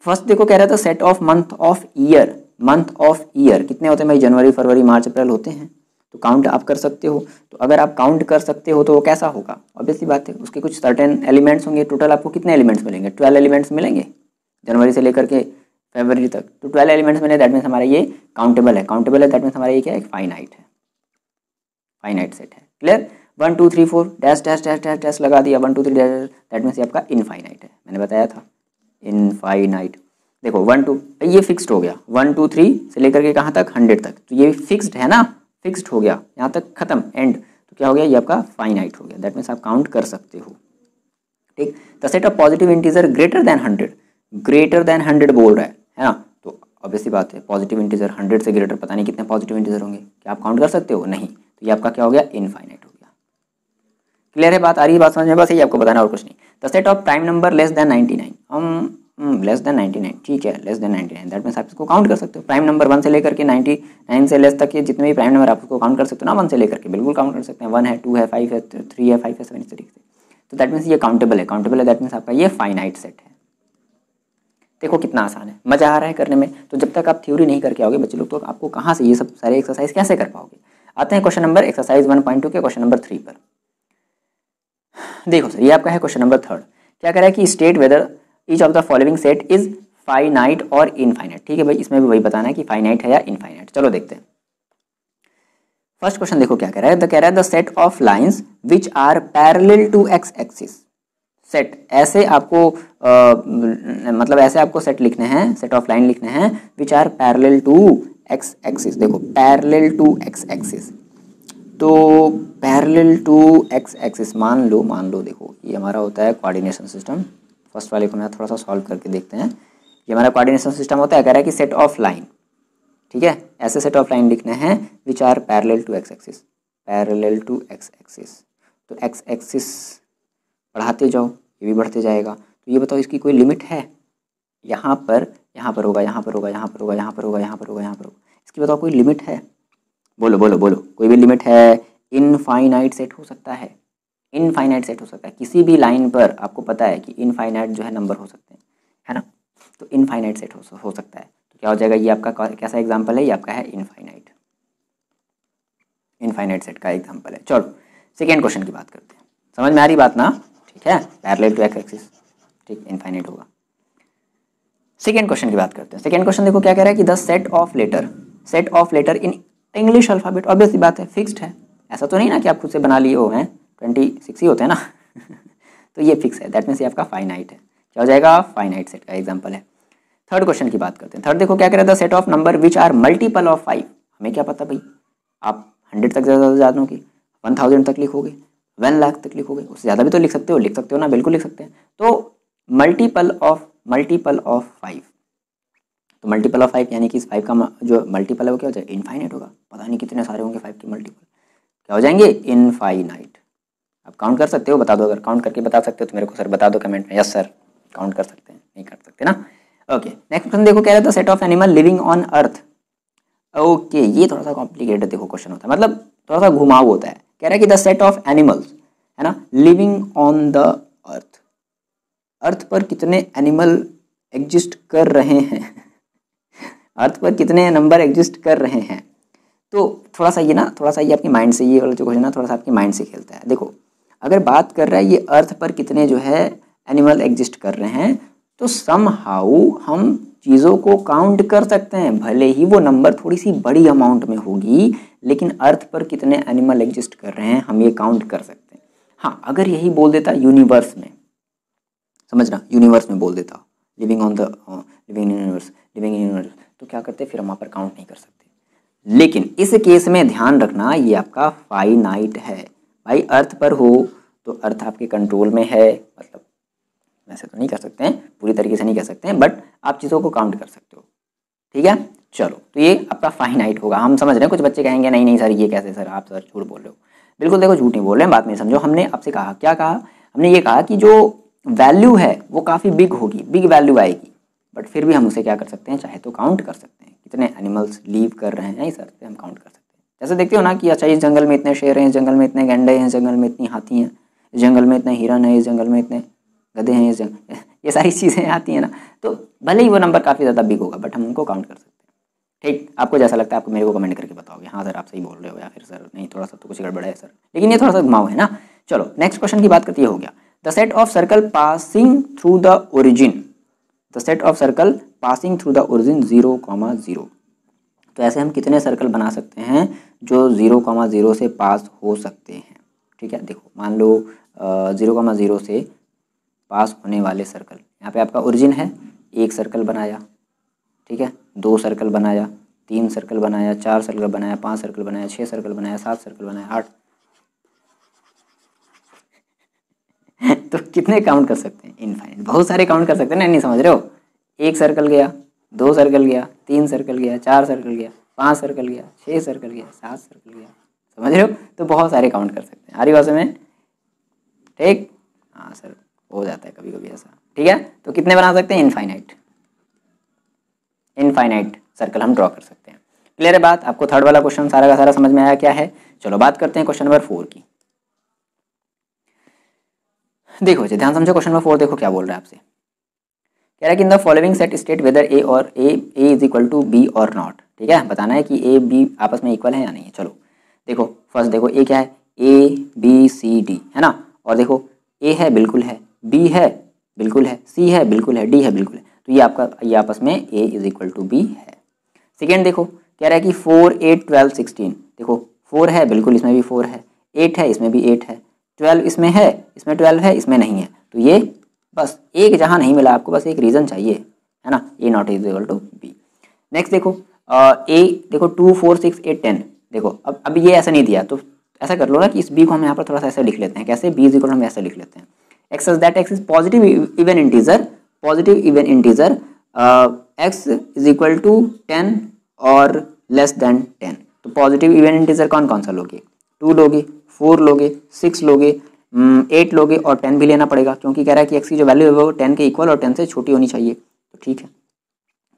फर्स्ट देखो कह रहा था set of month of year. Month of year कितने होते हैं भाई? जनवरी, फरवरी, मार्च, अप्रैल होते हैं। तो काउंट आप कर सकते हो। तो अगर आप काउंट कर सकते हो तो वो कैसा होगा? ऑब्वियसली बात है, उसके कुछ सर्टेन एलिमेंट्स होंगे। टोटल आपको कितने एलिमेंट्स मिलेंगे? 12 एलिमेंट्स मिलेंगे जनवरी से लेकर के फरवरी तक। तो 12 एलिमेंट्स मिले, दैट मीन्स हमारा ये काउंटेबल है। काउंटेबल है दैट मीन्स हमारा ये क्या है? एक फाइनाइट है, फाइनाइट सेट है। Clear? 1 2 3 4 dash dash dash dash dash लगा दिया, 1 2 3 डैश, दैट मीन्स ये आपका इनफाइनाइट है। मैंने बताया था इनफाइनाइट। देखो 1 2 ये फिक्स्ड हो गया, 1 2 3 से लेकर के कहाँ तक? 100 तक। तो ये फिक्स्ड है ना, फिक्स्ड हो गया, यहाँ तक खत्म, एंड। तो क्या हो गया? ये आपका फाइनाइट हो गया, दैट मीन्स आप काउंट कर सकते हो, ठीक। The set of positive integer greater than 100, greater than 100 बोल रहा है ना। तो ऑब्वियसली बात है, पॉजिटिव इंटीजर 100 से ग्रेटर पता नहीं कितने पॉजिटिव इंटीजर होंगे, क्या आप काउंट कर सकते हो? नहीं। तो ये आपका क्या हो गया? इनफाइनाइट हो गया। क्लियर है बात? आ रही है बात समझ में? बस यही आपको बताना और कुछ नहीं। The set of prime number less than 99, less than 99, ठीक है, लेस देन 99, दैट मीन्स आप इसको काउंट कर सकते हो। प्राइम नंबर 1 से लेकर के 99 से लेस तक के जितने भी प्राइम नंबर आप उसको काउंट कर सकते हो ना, 1 से लेकर के बिल्कुल काउंट कर सकते हैं। 1 है, 2 है, 5 है, 3 है, 5 है, 7 इस तरीके से। तो दैट मीन्स ये काउंटेबल है। काउंटेबल है दैट मीन्स आपका ये फाइनाइट सेट है। देखो कितना आसान है, मजा आ रहा है करने में। तो जब तक आप थ्योरी नहीं करके आओगे बच्चे लोग, तो आपको कहाँ से ये सब सारे एक्सरसाइज कैसे कर पाओगे? आते हैं क्वेश्चन नंबर एक्सरसाइज 1.2 के क्वेश्चन नंबर 3 पर। देखो सर ये आपका है क्वेश्चन नंबर 3। क्या कह रहा है कि state whether each of the following set is finite और इनफाइनाइट। ठीक है भाई, इसमें भी वही बताना है कि फाइनाइट है या इनफाइनाइट। चलो देखते हैं। फर्स्ट क्वेश्चन देखो क्या कह रहा है। कह रहा है the set of lines which are parallel to x axis. Set ऐसे आपको मतलब ऐसे आपको सेट लिखने हैं, सेट ऑफ लाइन लिखने हैं which are parallel to x axis. देखो पैरेलल टू एक्स एक्सिस, तो पैरेलल टू एक्स एक्सिस मान लो देखो ये हमारा होता है कोऑर्डिनेशन सिस्टम। फर्स्ट वाले को मैं थोड़ा सा सॉल्व करके देखते हैं। ये हमारा कोऑर्डिनेशन सिस्टम होता है। कह रहा है कि सेट ऑफ लाइन, ठीक है, ऐसे सेट ऑफ लाइन लिखने हैं which are parallel to x axis, parallel to x axis. तो एक्स एक्सिस बढ़ाते जाओ, ये भी बढ़ते जाएगा। तो ये बताओ इसकी कोई लिमिट है? यहाँ पर होगा, यहाँ पर होगा, यहाँ पर होगा, यहाँ पर होगा, यहाँ पर होगा, यहाँ पर होगा। इसकी बताओ कोई लिमिट है? बोलो बोलो बोलो, कोई भी लिमिट है? इनफाइनाइट सेट हो सकता है, इनफाइनाइट सेट हो सकता है। किसी भी लाइन पर आपको पता है कि इनफाइनाइट जो है नंबर हो सकते हैं, है ना। तो इनफाइनाइट सेट हो सकता है। तो क्या हो जाएगा? ये आपका कैसा एग्जाम्पल है? ये आपका है इनफाइनाइट, इनफाइनाइट सेट का एग्जाम्पल है। चलो सेकेंड क्वेश्चन की बात करते हैं। समझ में आ रही बात ना? ठीक है, पैरेलल टू एक्स एक्सिस, ठीक, इनफाइनाइट होगा। सेकेंड क्वेश्चन की बात करते हैं। सेकेंड क्वेश्चन देखो क्या कह रहा है कि the set of letter in English alphabet. Obviously बात है, फिक्स्ड है, ऐसा तो नहीं ना कि आप खुद से बना लिए हो, हैं 26 ही होते हैं ना तो ये फिक्स है, दैट मीन्स ये आपका फाइनाइट है। क्या हो जाएगा? फाइनाइट सेट का एग्जाम्पल है। थर्ड क्वेश्चन की बात करते हैं। थर्ड देखो क्या कह रहा था, set of number which are multiple of 5। हमें क्या पता भाई, आप 100 तक ज़्यादा जानोगे, 1000 तक लिखोगे, 1 लाख तक लिखोगे, उससे ज़्यादा भी तो लिख सकते हो ना, बिल्कुल लिख सकते हैं। तो मल्टीपल ऑफ 5, तो मल्टीपल ऑफ 5 यानी कि इस 5 का जो मल्टीपल है वो क्या हो जाएगा? इनफाइनाइट होगा। पता नहीं कितने सारे होंगे 5 के मल्टीपल, क्या हो जाएंगे? इनफाइनाइट। आप काउंट कर सकते हो? बता दो, अगर काउंट करके बता सकते हो तो मेरे को सर बता दो कमेंट में, यस सर काउंट कर सकते हैं, नहीं कर सकते ना। ओके नेक्स्ट क्वेश्चन देखो, कह रहा था set of animal living on earth. Okay ये थोड़ा सा कॉम्प्लिकेटेड देखो क्वेश्चन होता है, मतलब थोड़ा सा घुमाव होता है। कह रहा है कि द सेट ऑफ एनिमल्स, है ना, लिविंग ऑन द अर्थ, अर्थ पर कितने एनिमल एग्जिस्ट कर रहे हैं अर्थ पर कितने नंबर एग्जिस्ट कर रहे हैं। तो थोड़ा सा ये आपकी माइंड से, ये वाला जो क्वेश्चन है थोड़ा सा आपकी माइंड से खेलता है। देखो अगर बात कर रहा है ये अर्थ पर कितने जो है एनिमल एग्जिस्ट कर रहे हैं, तो समहाउ हम चीज़ों को काउंट कर सकते हैं, भले ही वो नंबर थोड़ी सी बड़ी अमाउंट में होगी, लेकिन अर्थ पर कितने एनिमल एग्जिस्ट कर रहे हैं हम ये काउंट कर सकते हैं। हाँ अगर यही बोल देता यूनिवर्स में, समझना, यूनिवर्स में बोल देता living on the living in universe, तो क्या करते, फिर हम वहाँ पर काउंट नहीं कर सकते। लेकिन इस केस में ध्यान रखना ये आपका फाइनाइट है भाई, अर्थ पर हो तो अर्थ आपके कंट्रोल में है, मतलब वैसे तो नहीं कर सकते हैं, पूरी तरीके से नहीं कर सकते हैं, बट आप चीज़ों को काउंट कर सकते हो। ठीक है चलो, तो ये आपका फाइनाइट होगा। हम समझ रहे हैं, कुछ बच्चे कहेंगे नहीं नहीं सर ये कैसे सर, आप सर झूठ बोल रहे हो। बिल्कुल देखो झूठ नहीं बोल रहे हैं, बात में समझो। हमने आपसे कहा, क्या कहा हमने, ये कहा कि जो वैल्यू है वो काफ़ी बिग होगी, बिग वैल्यू आएगी, बट फिर भी हम उसे क्या कर सकते हैं, चाहे तो काउंट कर सकते हैं, कितने एनिमल्स लीव कर रहे हैं इस अर्थ पे हम काउंट कर सकते हैं। जैसे देखते हो ना कि अच्छा इस जंगल में इतने शेर हैं, इस जंगल में इतने गैंडे हैं, इस जंगल में इतनी हाथी हैं, इस जंगल में इतने हिरन है, इस जंगल में इतने गधे हैं, इस जंगल ये सारी चीज़ें आती हैं ना, तो भले ही वो नंबर काफ़ी ज़्यादा बिग होगा बट हम उनको काउंट कर सकते हैं। ठीक, आपको जैसा लगता है आपको मेरे को कमेंट करके बताओगे, हाँ सर आप सही बोल रहे हो, या फिर सर नहीं थोड़ा सा तो कुछ गड़बड़ है सर, लेकिन ये थोड़ा सा घुमाव है ना। चलो नेक्स्ट क्वेश्चन की बात करते हो गया, the set of circle passing through the origin, the set of circle passing through the origin 0,0। तो ऐसे हम कितने सर्कल बना सकते हैं जो 0,0 से पास हो सकते हैं। ठीक है देखो मान लो 0,0 से पास होने वाले सर्कल, यहाँ पे आपका ओरिजिन है, एक सर्कल बनाया, ठीक है, 2 सर्कल बनाया, 3 सर्कल बनाया, 4 सर्कल बनाया, 5 सर्कल बनाया, 6 सर्कल बनाया, 7 सर्कल बनाया, 8 तो कितने काउंट कर सकते हैं? इनफाइनाइट, बहुत सारे काउंट कर सकते हैं ना, नहीं समझ रहे हो? 1 सर्कल गया, 2 सर्कल गया, 3 सर्कल गया, 4 सर्कल गया, 5 सर्कल गया, 6 सर्कल गया, 7 सर्कल गया, समझ रहे हो? तो बहुत सारे काउंट कर सकते हैं। आ रही बात में? ठीक, हाँ सर हो जाता है कभी कभी ऐसा। ठीक है, तो कितने बना सकते हैं? इनफाइनाइट, इनफाइनाइट सर्कल हम ड्रॉ कर सकते हैं। क्लियर है बात? आपको थर्ड वाला क्वेश्चन सारा का सारा समझ में आया क्या है? चलो बात करते हैं क्वेश्चन नंबर 4 की। देखो जी ध्यान समझो, क्वेश्चन नंबर 4 देखो क्या बोल रहा है आपसे। कह रहा है कि in the following set state whether A or A is equal to B or not. ठीक है, बताना है कि ए बी आपस में इक्वल है या नहीं है। चलो देखो फर्स्ट देखो ए क्या है, ए बी सी डी है ना, और देखो ए है बिल्कुल है, बी है बिल्कुल है, सी है बिल्कुल है, डी है बिल्कुल है, तो ये आपका ये आपस में ए इज इक्वल टू बी है। सेकेंड देखो कह रहा है कि 4 8 12 16, देखो 4 है बिल्कुल, इसमें भी 4 है, 8 है इसमें भी 8 है, 12 इसमें है, इसमें 12 है, इसमें नहीं है, तो ये बस एक जहाँ नहीं मिला आपको, बस एक रीज़न चाहिए है ना, A not is equal to B. Next देखो ए देखो 2 4 6 8 10, देखो अब ये ऐसा नहीं दिया, तो ऐसा कर लो ना कि इस बी को हम यहाँ पर थोड़ा सा ऐसा लिख लेते हैं। कैसे? बी इज इक्वल हम ऐसा लिख लेते हैं, x is that x is positive even integer, positive even integer, x is equal to 10 और लेस देन 10। तो पॉजिटिव इवन इंटीजर कौन कौन सा लोगे? 2 लोगे, 4 लोगे, 6 लोगे, 8 लोगे, और 10 भी लेना पड़ेगा क्योंकि कह रहा है कि एक्स की जो वैल्यू है वो 10 के इक्वल और 10 से छोटी होनी चाहिए। तो ठीक है,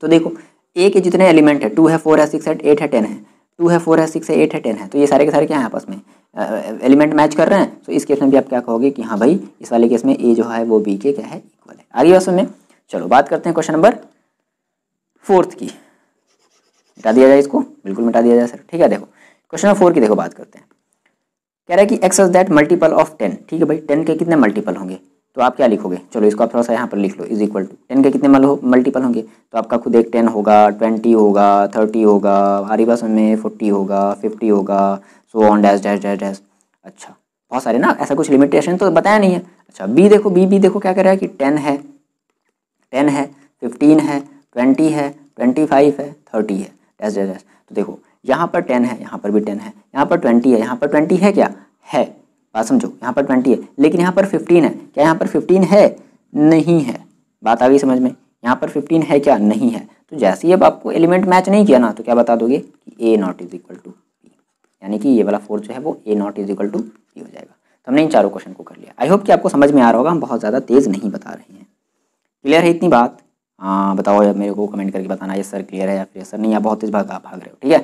तो देखो ए के जितने एलिमेंट है 2 है 4 है 6 है 8 है 10 है, 2 है 4 है 6 है 8 है 10 है, तो ये सारे के सारे क्या है आपस में एलिमेंट मैच कर रहे हैं। तो इस केस में भी आप क्या कहोगे कि हाँ भाई इस वाले केस में ए जो है वो बी के क्या है, इक्वल है। आगे बात में चलो बात करते हैं क्वेश्चन नंबर 4 की। मिटा दिया जाए इसको, बिल्कुल मिटा दिया जाए सर। ठीक है, देखो क्वेश्चन नंबर 4 की देखो बात करते हैं। कह रहा है कि x is that multiple of 10। ठीक है भाई, 10 के कितने मल्टीपल होंगे? तो आप क्या लिखोगे? चलो इसको आप थोड़ा सा यहाँ पर लिख लो, इज इक्वल टू 10 के कितने मल्टीपल होंगे? तो आपका खुद एक 10 होगा, 20 होगा, 30 होगा, हरी बात में 40 होगा, 50 होगा, so on dash dash dash dash. अच्छा बहुत सारे ना, ऐसा कुछ लिमिटेशन तो बताया नहीं है। अच्छा बी देखो, बी देखो क्या कर रहा है कि 10 है, 15 है, 20 है, 25 है, 30 है, डैश डैश डैश। तो देखो यहाँ पर 10 है, यहाँ पर भी 10 है, यहाँ पर 20 है, यहाँ पर 20 है क्या है, बात समझो, यहाँ पर 20 है, लेकिन यहाँ पर 15 है क्या, यहाँ पर 15 है नहीं है, बात आ गई समझ में, यहाँ पर 15 है क्या नहीं है। तो जैसे ही अब आपको एलिमेंट मैच नहीं किया ना, तो क्या बता दोगे कि A not is equal to B, यानी कि ये वाला 4 जो है वो A not is equal to B हो जाएगा। तो हमने इन चारों क्वेश्चन को कर लिया। आई होप कि आपको समझ में आ रहा होगा, हम बहुत ज़्यादा तेज़ नहीं बता रहे हैं। क्लियर है इतनी बात? हाँ बताओ यार, मेरे को कमेंट करके बताना ये सर क्लियर है या फिर सर नहीं, आप बहुत तेज़ भाग रहे हो। ठीक है,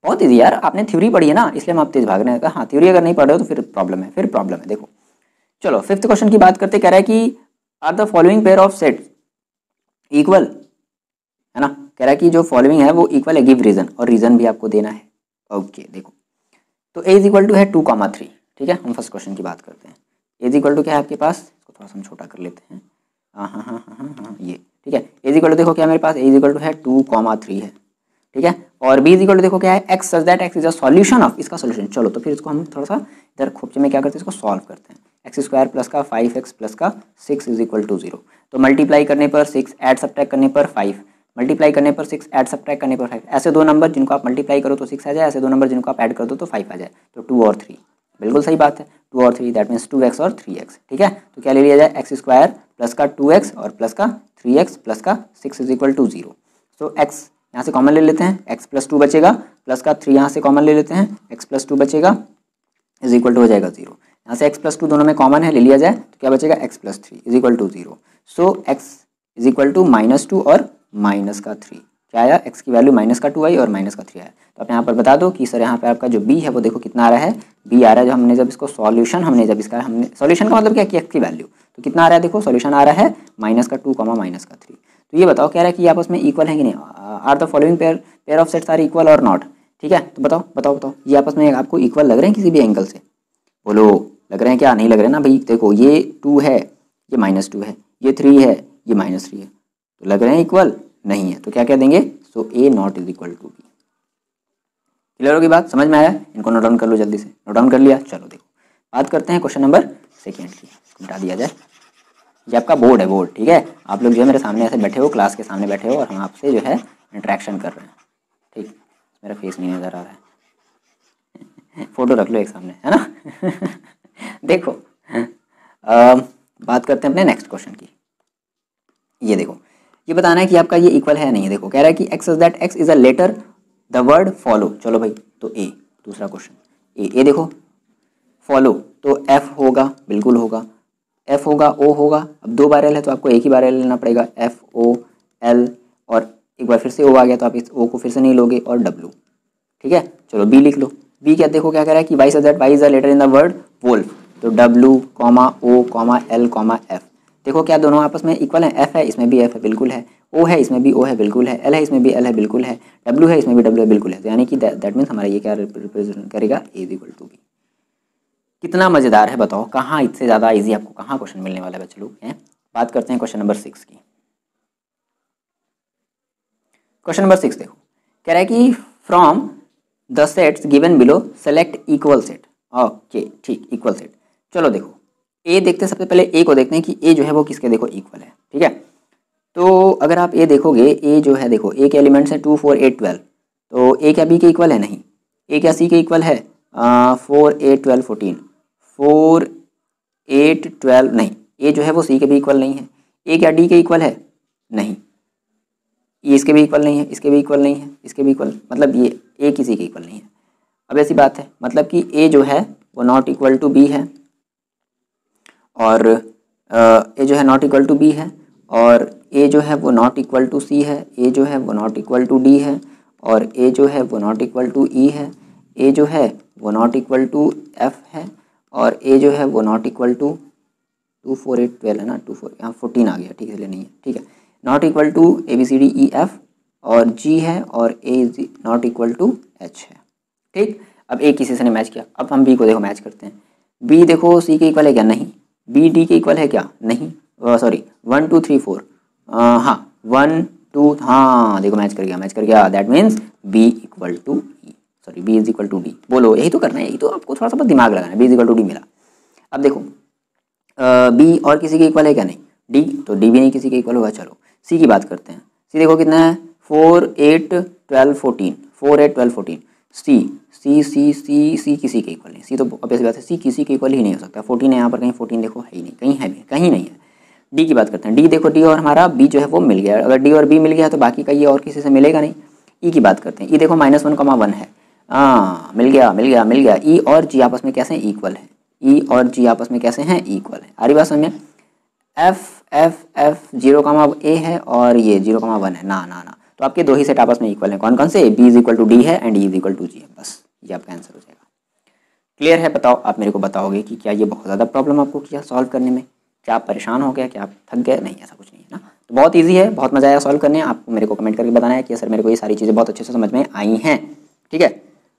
बहुत ईजी यार, आपने थ्योरी पढ़ी है ना, इसलिए हम आप तेज़ भाग रहे हैं। हाँ थ्योरी अगर नहीं पढ़ रहे हो तो फिर प्रॉब्लम है, देखो चलो 5th क्वेश्चन की बात करते। कह रहा है कि are the following pair of sets equal, है ना, कह रहा है कि जो फॉलोइंग है वो इक्वल है, गिव रीजन, और रीजन भी आपको देना है। ओके देखो, तो ए इज इक्वल टू है 2,3। ठीक है, हम फर्स्ट क्वेश्चन की बात करते हैं। ए इज इक्वल टू क्या है आपके पास, इसको थोड़ा सा हम छोटा कर लेते हैं। हाँ ये ठीक है। ए इज इक्वल टू देखो क्या मेरे पास, ए इज इक्वल टू है 2,3 है। ठीक है, और बी इज इक्वल टू देखो क्या है, x such that x is a solution of, इसका सॉल्यूशन। चलो तो फिर इसको हम थोड़ा सा इधर खोपचे में क्या करते हैं, इसको सॉल्व करते हैं। एक्स स्क्वायर प्लस का 5x प्लस का 6 इज इक्वल टू 0। तो मल्टीप्लाई करने पर 6, ऐड सब्ट्रैक्ट करने पर 5, मल्टीप्लाई करने पर 6, ऐड सब्ट्रैक्ट करने पर 5। ऐसे दो नंबर जिनको आप मल्टीप्लाई करो तो 6 आ जाए, ऐसे दो नंबर जिनको आप ऐड कर दो तो 5 आ जाए। तो 2 और 3, बिल्कुल सही बात है, 2 और 3 दैट मीन्स 2x और 3x। ठीक है, तो क्या ले लिया जाए, एक्स स्क्वायर प्लस का 2x और प्लस का 3x प्लस का 6 is equal to 0। So x यहाँ से कॉमन ले लेते हैं, x प्लस 2 बचेगा, प्लस का 3 यहाँ से कॉमन ले लेते हैं, x प्लस 2 बचेगा, इज इक्वल टू हो जाएगा 0। यहाँ से x प्लस 2 दोनों में कॉमन है, ले लिया जाए तो क्या बचेगा, x plus 3 is equal to 0। So x is equal to -2 और माइनस का 3। क्या आया, x की वैल्यू माइनस का 2 आई और माइनस का 3 आया। तो आप यहाँ पर बता दो कि सर यहाँ पे आपका जो b है वो देखो कितना आ रहा है, b आ रहा है, जो हमने जब इसको सॉल्यूशन, हमने सॉल्यूशन का मतलब क्या कि x की वैल्यू, तो कितना आ रहा है, देखो सॉल्यूशन आ रहा है -2 माइनस का 3। तो ये बताओ, कह रहा है कि आपस में इक्वल है कि नहीं, are the following pair of sets are equal और नॉट। ठीक है, तो बताओ ये आपस में आपको इक्वल लग रहे हैं किसी भी एंगल से, बोलो लग रहे हैं क्या, नहीं लग रहे ना भाई। देखो ये 2 है, ये -2 है, ये 3 है, ये -3 है, तो लग रहे हैं इक्वल, नहीं है, तो क्या कह देंगे, so A not is equal to B. Clear होगी बात, समझ में आया, इनको नोट डाउन कर लो जल्दी से, नोट डाउन कर लिया। चलो देखो बात करते हैं क्वेश्चन नंबर 2 की, मिटा दिया जाए। ये आपका बोर्ड है, बोर्ड। ठीक है, आप लोग जो है मेरे सामने ऐसे बैठे हो, क्लास के सामने बैठे हो, और हम आपसे जो है इंटरेक्शन कर रहे हैं। ठीक, मेरा फेस नहीं नज़र आ रहा है, फोटो रख लो एक सामने, है ना। देखो बात करते हैं अपने नेक्स्ट क्वेश्चन की। ये देखो, ये बताना है कि आपका ये इक्वल है नहीं है। देखो कह रहा है कि x is that x is a letter the word follow. चलो भाई, तो ए, दूसरा क्वेश्चन ए देखो, फॉलो तो एफ होगा, बिल्कुल होगा, एफ होगा, ओ होगा। अब 2 बार एल है तो आपको एक ही बार एल लेना पड़ेगा, एफ ओ एल, और एक बार फिर से ओ आ गया तो आप इस ओ को फिर से नहीं लोगे, और डब्ल्यू। ठीक है, चलो बी लिख लो। बी क्या, देखो क्या कह रहा है कि y such that y is a letter in the word wolf. तो W comma O comma L comma F. देखो क्या दोनों आपस में इक्वल है, एफ है इसमें भी एफ है, बिल्कुल है, ओ है इसमें भी ओ है, बिल्कुल है, एल है इसमें भी एल है, बिल्कुल है, डब्ल्यू है इसमें भी डब्ल्यू है, बिल्कुल है। तो यानी कि दैट मीन्स हमारा ये क्या रिप्रेजेंट करेगा, ए इज इक्वल टू बी। कितना मज़ेदार है बताओ, कहाँ इससे ज़्यादा इजी आपको कहाँ क्वेश्चन मिलने वाला है बच्चे लोग हैं। बात करते हैं क्वेश्चन नंबर 6 की। क्वेश्चन नंबर 6 देखो, कह रहा है कि from the sets given below select equal set. Okay ठीक, इक्वल सेट। चलो देखो ए देखते हैं, सबसे पहले ए को देखते हैं कि ए जो है वो किसके देखो इक्वल है। ठीक है, तो अगर आप ए देखोगे, ए जो है देखो, ए के एलिमेंट्स हैं 2 4 8 12। तो ए क्या बी के इक्वल है, नहीं। ए क्या सी के इक्वल है, 4 8 12 14, 4 8 12 नहीं। ए जो है वो सी के भी इक्वल नहीं है। ए क्या डी के इक्वल है, नहीं। ये इसके भी इक्वल नहीं है, इसके भी इक्वल नहीं है, इसके भी इक्वल, मतलब ये ए किसी के इक्वल नहीं है। अब ऐसी बात है, मतलब कि ए जो है वो नॉट इक्वल टू बी है, और ए जो है नॉट इक्वल टू बी है, और ए जो है वो नॉट इक्वल टू सी है, ए जो है वो नॉट इक्वल टू डी है, और ए जो है वो नॉट इक्वल टू ई है, ए जो है वो नॉट इक्वल टू एफ है, और ए जो है वो नॉट इक्वल टू 2 4 8 12 है ना, 2 4 यहाँ 14 आ गया, ठीक है, इसलिए नहीं है। ठीक है, not equal to A B C D E F और जी है, और A is not equal to H है। ठीक, अब ए किसी से ने मैच किया, अब हम बी को देखो मैच करते हैं। बी देखो सी के इक्वल है क्या, नहीं। बी डी के इक्वल है क्या, नहीं। सॉरी 1 2 3 4, हाँ 1 2, हाँ देखो मैच कर गया, मैच कर गया, that means B equal to E. Sorry B is equal to D, बोलो यही तो करना है, यही तो आपको थोड़ा सा दिमाग लगाना है। B is equal to D मिला। अब देखो बी और किसी के इक्वल है क्या? नहीं। डी तो डी भी नहीं किसी के इक्वल होगा। चलो सी की बात करते हैं। सी देखो कितना है 4 8 12 14, 4 8 12 14। सी सी सी सी सी किसी के इक्वल नहीं, सी तो ऑब्वियस बात है सी किसी के इक्वल ही नहीं हो सकता। 14 है यहाँ पर, कहीं 14 देखो है ही नहीं, कहीं है भी कहीं नहीं है। डी की बात करते हैं। डी देखो डी और हमारा बी जो है वो मिल गया, अगर डी और बी मिल गया तो बाकी का ये और किसी से मिलेगा नहीं। ई की बात करते हैं। ई देखो -1,1 है, हाँ मिल गया मिल गया मिल गया। ई और जी आपस में कैसे इक्वल है? ई और जी आपस में कैसे हैं? इक्वल है। आ रही बात समझ में? एफ एफ एफ 0, है और ये 0,1 है ना ना ना, तो आपके दो ही सेट आपस में इक्वल हैं। कौन कौन से? B is equal to D है and E is equal to G है। बस ये आपका आंसर हो जाएगा। क्लियर है? बताओ, आप मेरे को बताओगे कि क्या ये बहुत ज़्यादा प्रॉब्लम आपको किया सॉल्व करने में? क्या आप परेशान हो गया? क्या आप थक गए? नहीं, ऐसा कुछ नहीं है ना। तो बहुत ईजी है, बहुत मजा आया सॉल्व करने। आपको मेरे को कमेंट करके बताना है कि सर मेरे को ये सारी चीज़ें बहुत अच्छे से समझ में आई हैं। ठीक है,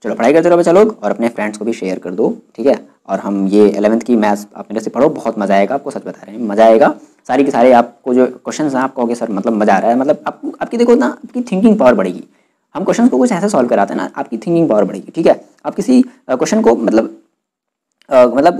चलो पढ़ाई करते रहो बच्चा लोग और अपने फ्रेंड्स को भी शेयर कर दो। ठीक है, और हम ये 11th की मैथ्स आप मेरे से पढ़ो, बहुत मजा आएगा आपको, सच बता रहे हैं मजा आएगा। सारी के सारे आपको जो क्वेश्चंस हैं आप कहोगे सर मतलब मजा आ रहा है, मतलब आपको आपकी देखो ना आपकी थिंकिंग पावर बढ़ेगी। हम क्वेश्चंस को कुछ ऐसे सॉल्व कराते हैं ना, आपकी थिंकिंग पावर बढ़ेगी। ठीक है, आप किसी क्वेश्चन को मतलब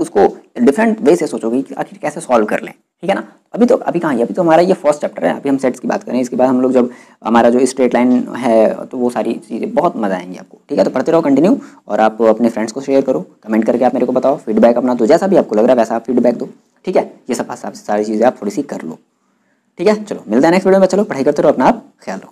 उसको डिफरेंट वे से सोचोगे कि आखिर कैसे सॉल्व कर लें। ठीक है ना। अभी कहाँ है, अभी तो हमारा ये फर्स्ट चैप्टर है, अभी हम सेट्स की बात करें। इसके बाद हम लोग जब हमारा जो स्ट्रेट लाइन है तो वो सारी चीज़ें बहुत मजा आएंगी आपको। ठीक है, तो पढ़ते रहो कंटिन्यू और आप अपने फ्रेंड्स को शेयर करो, कमेंट करके आप मेरे को बताओ फीडबैक अपना, तो जैसा भी आपको लग रहा है वैसा आप फीडबैक दो। ठीक है, ये सब सारी चीज़ें आप थोड़ी सी कर लो। ठीक है, चलो मिलते हैं नेक्स्ट वीडियो में। चलो पढ़ाई करते रहो, अपना आप ख्याल रखो।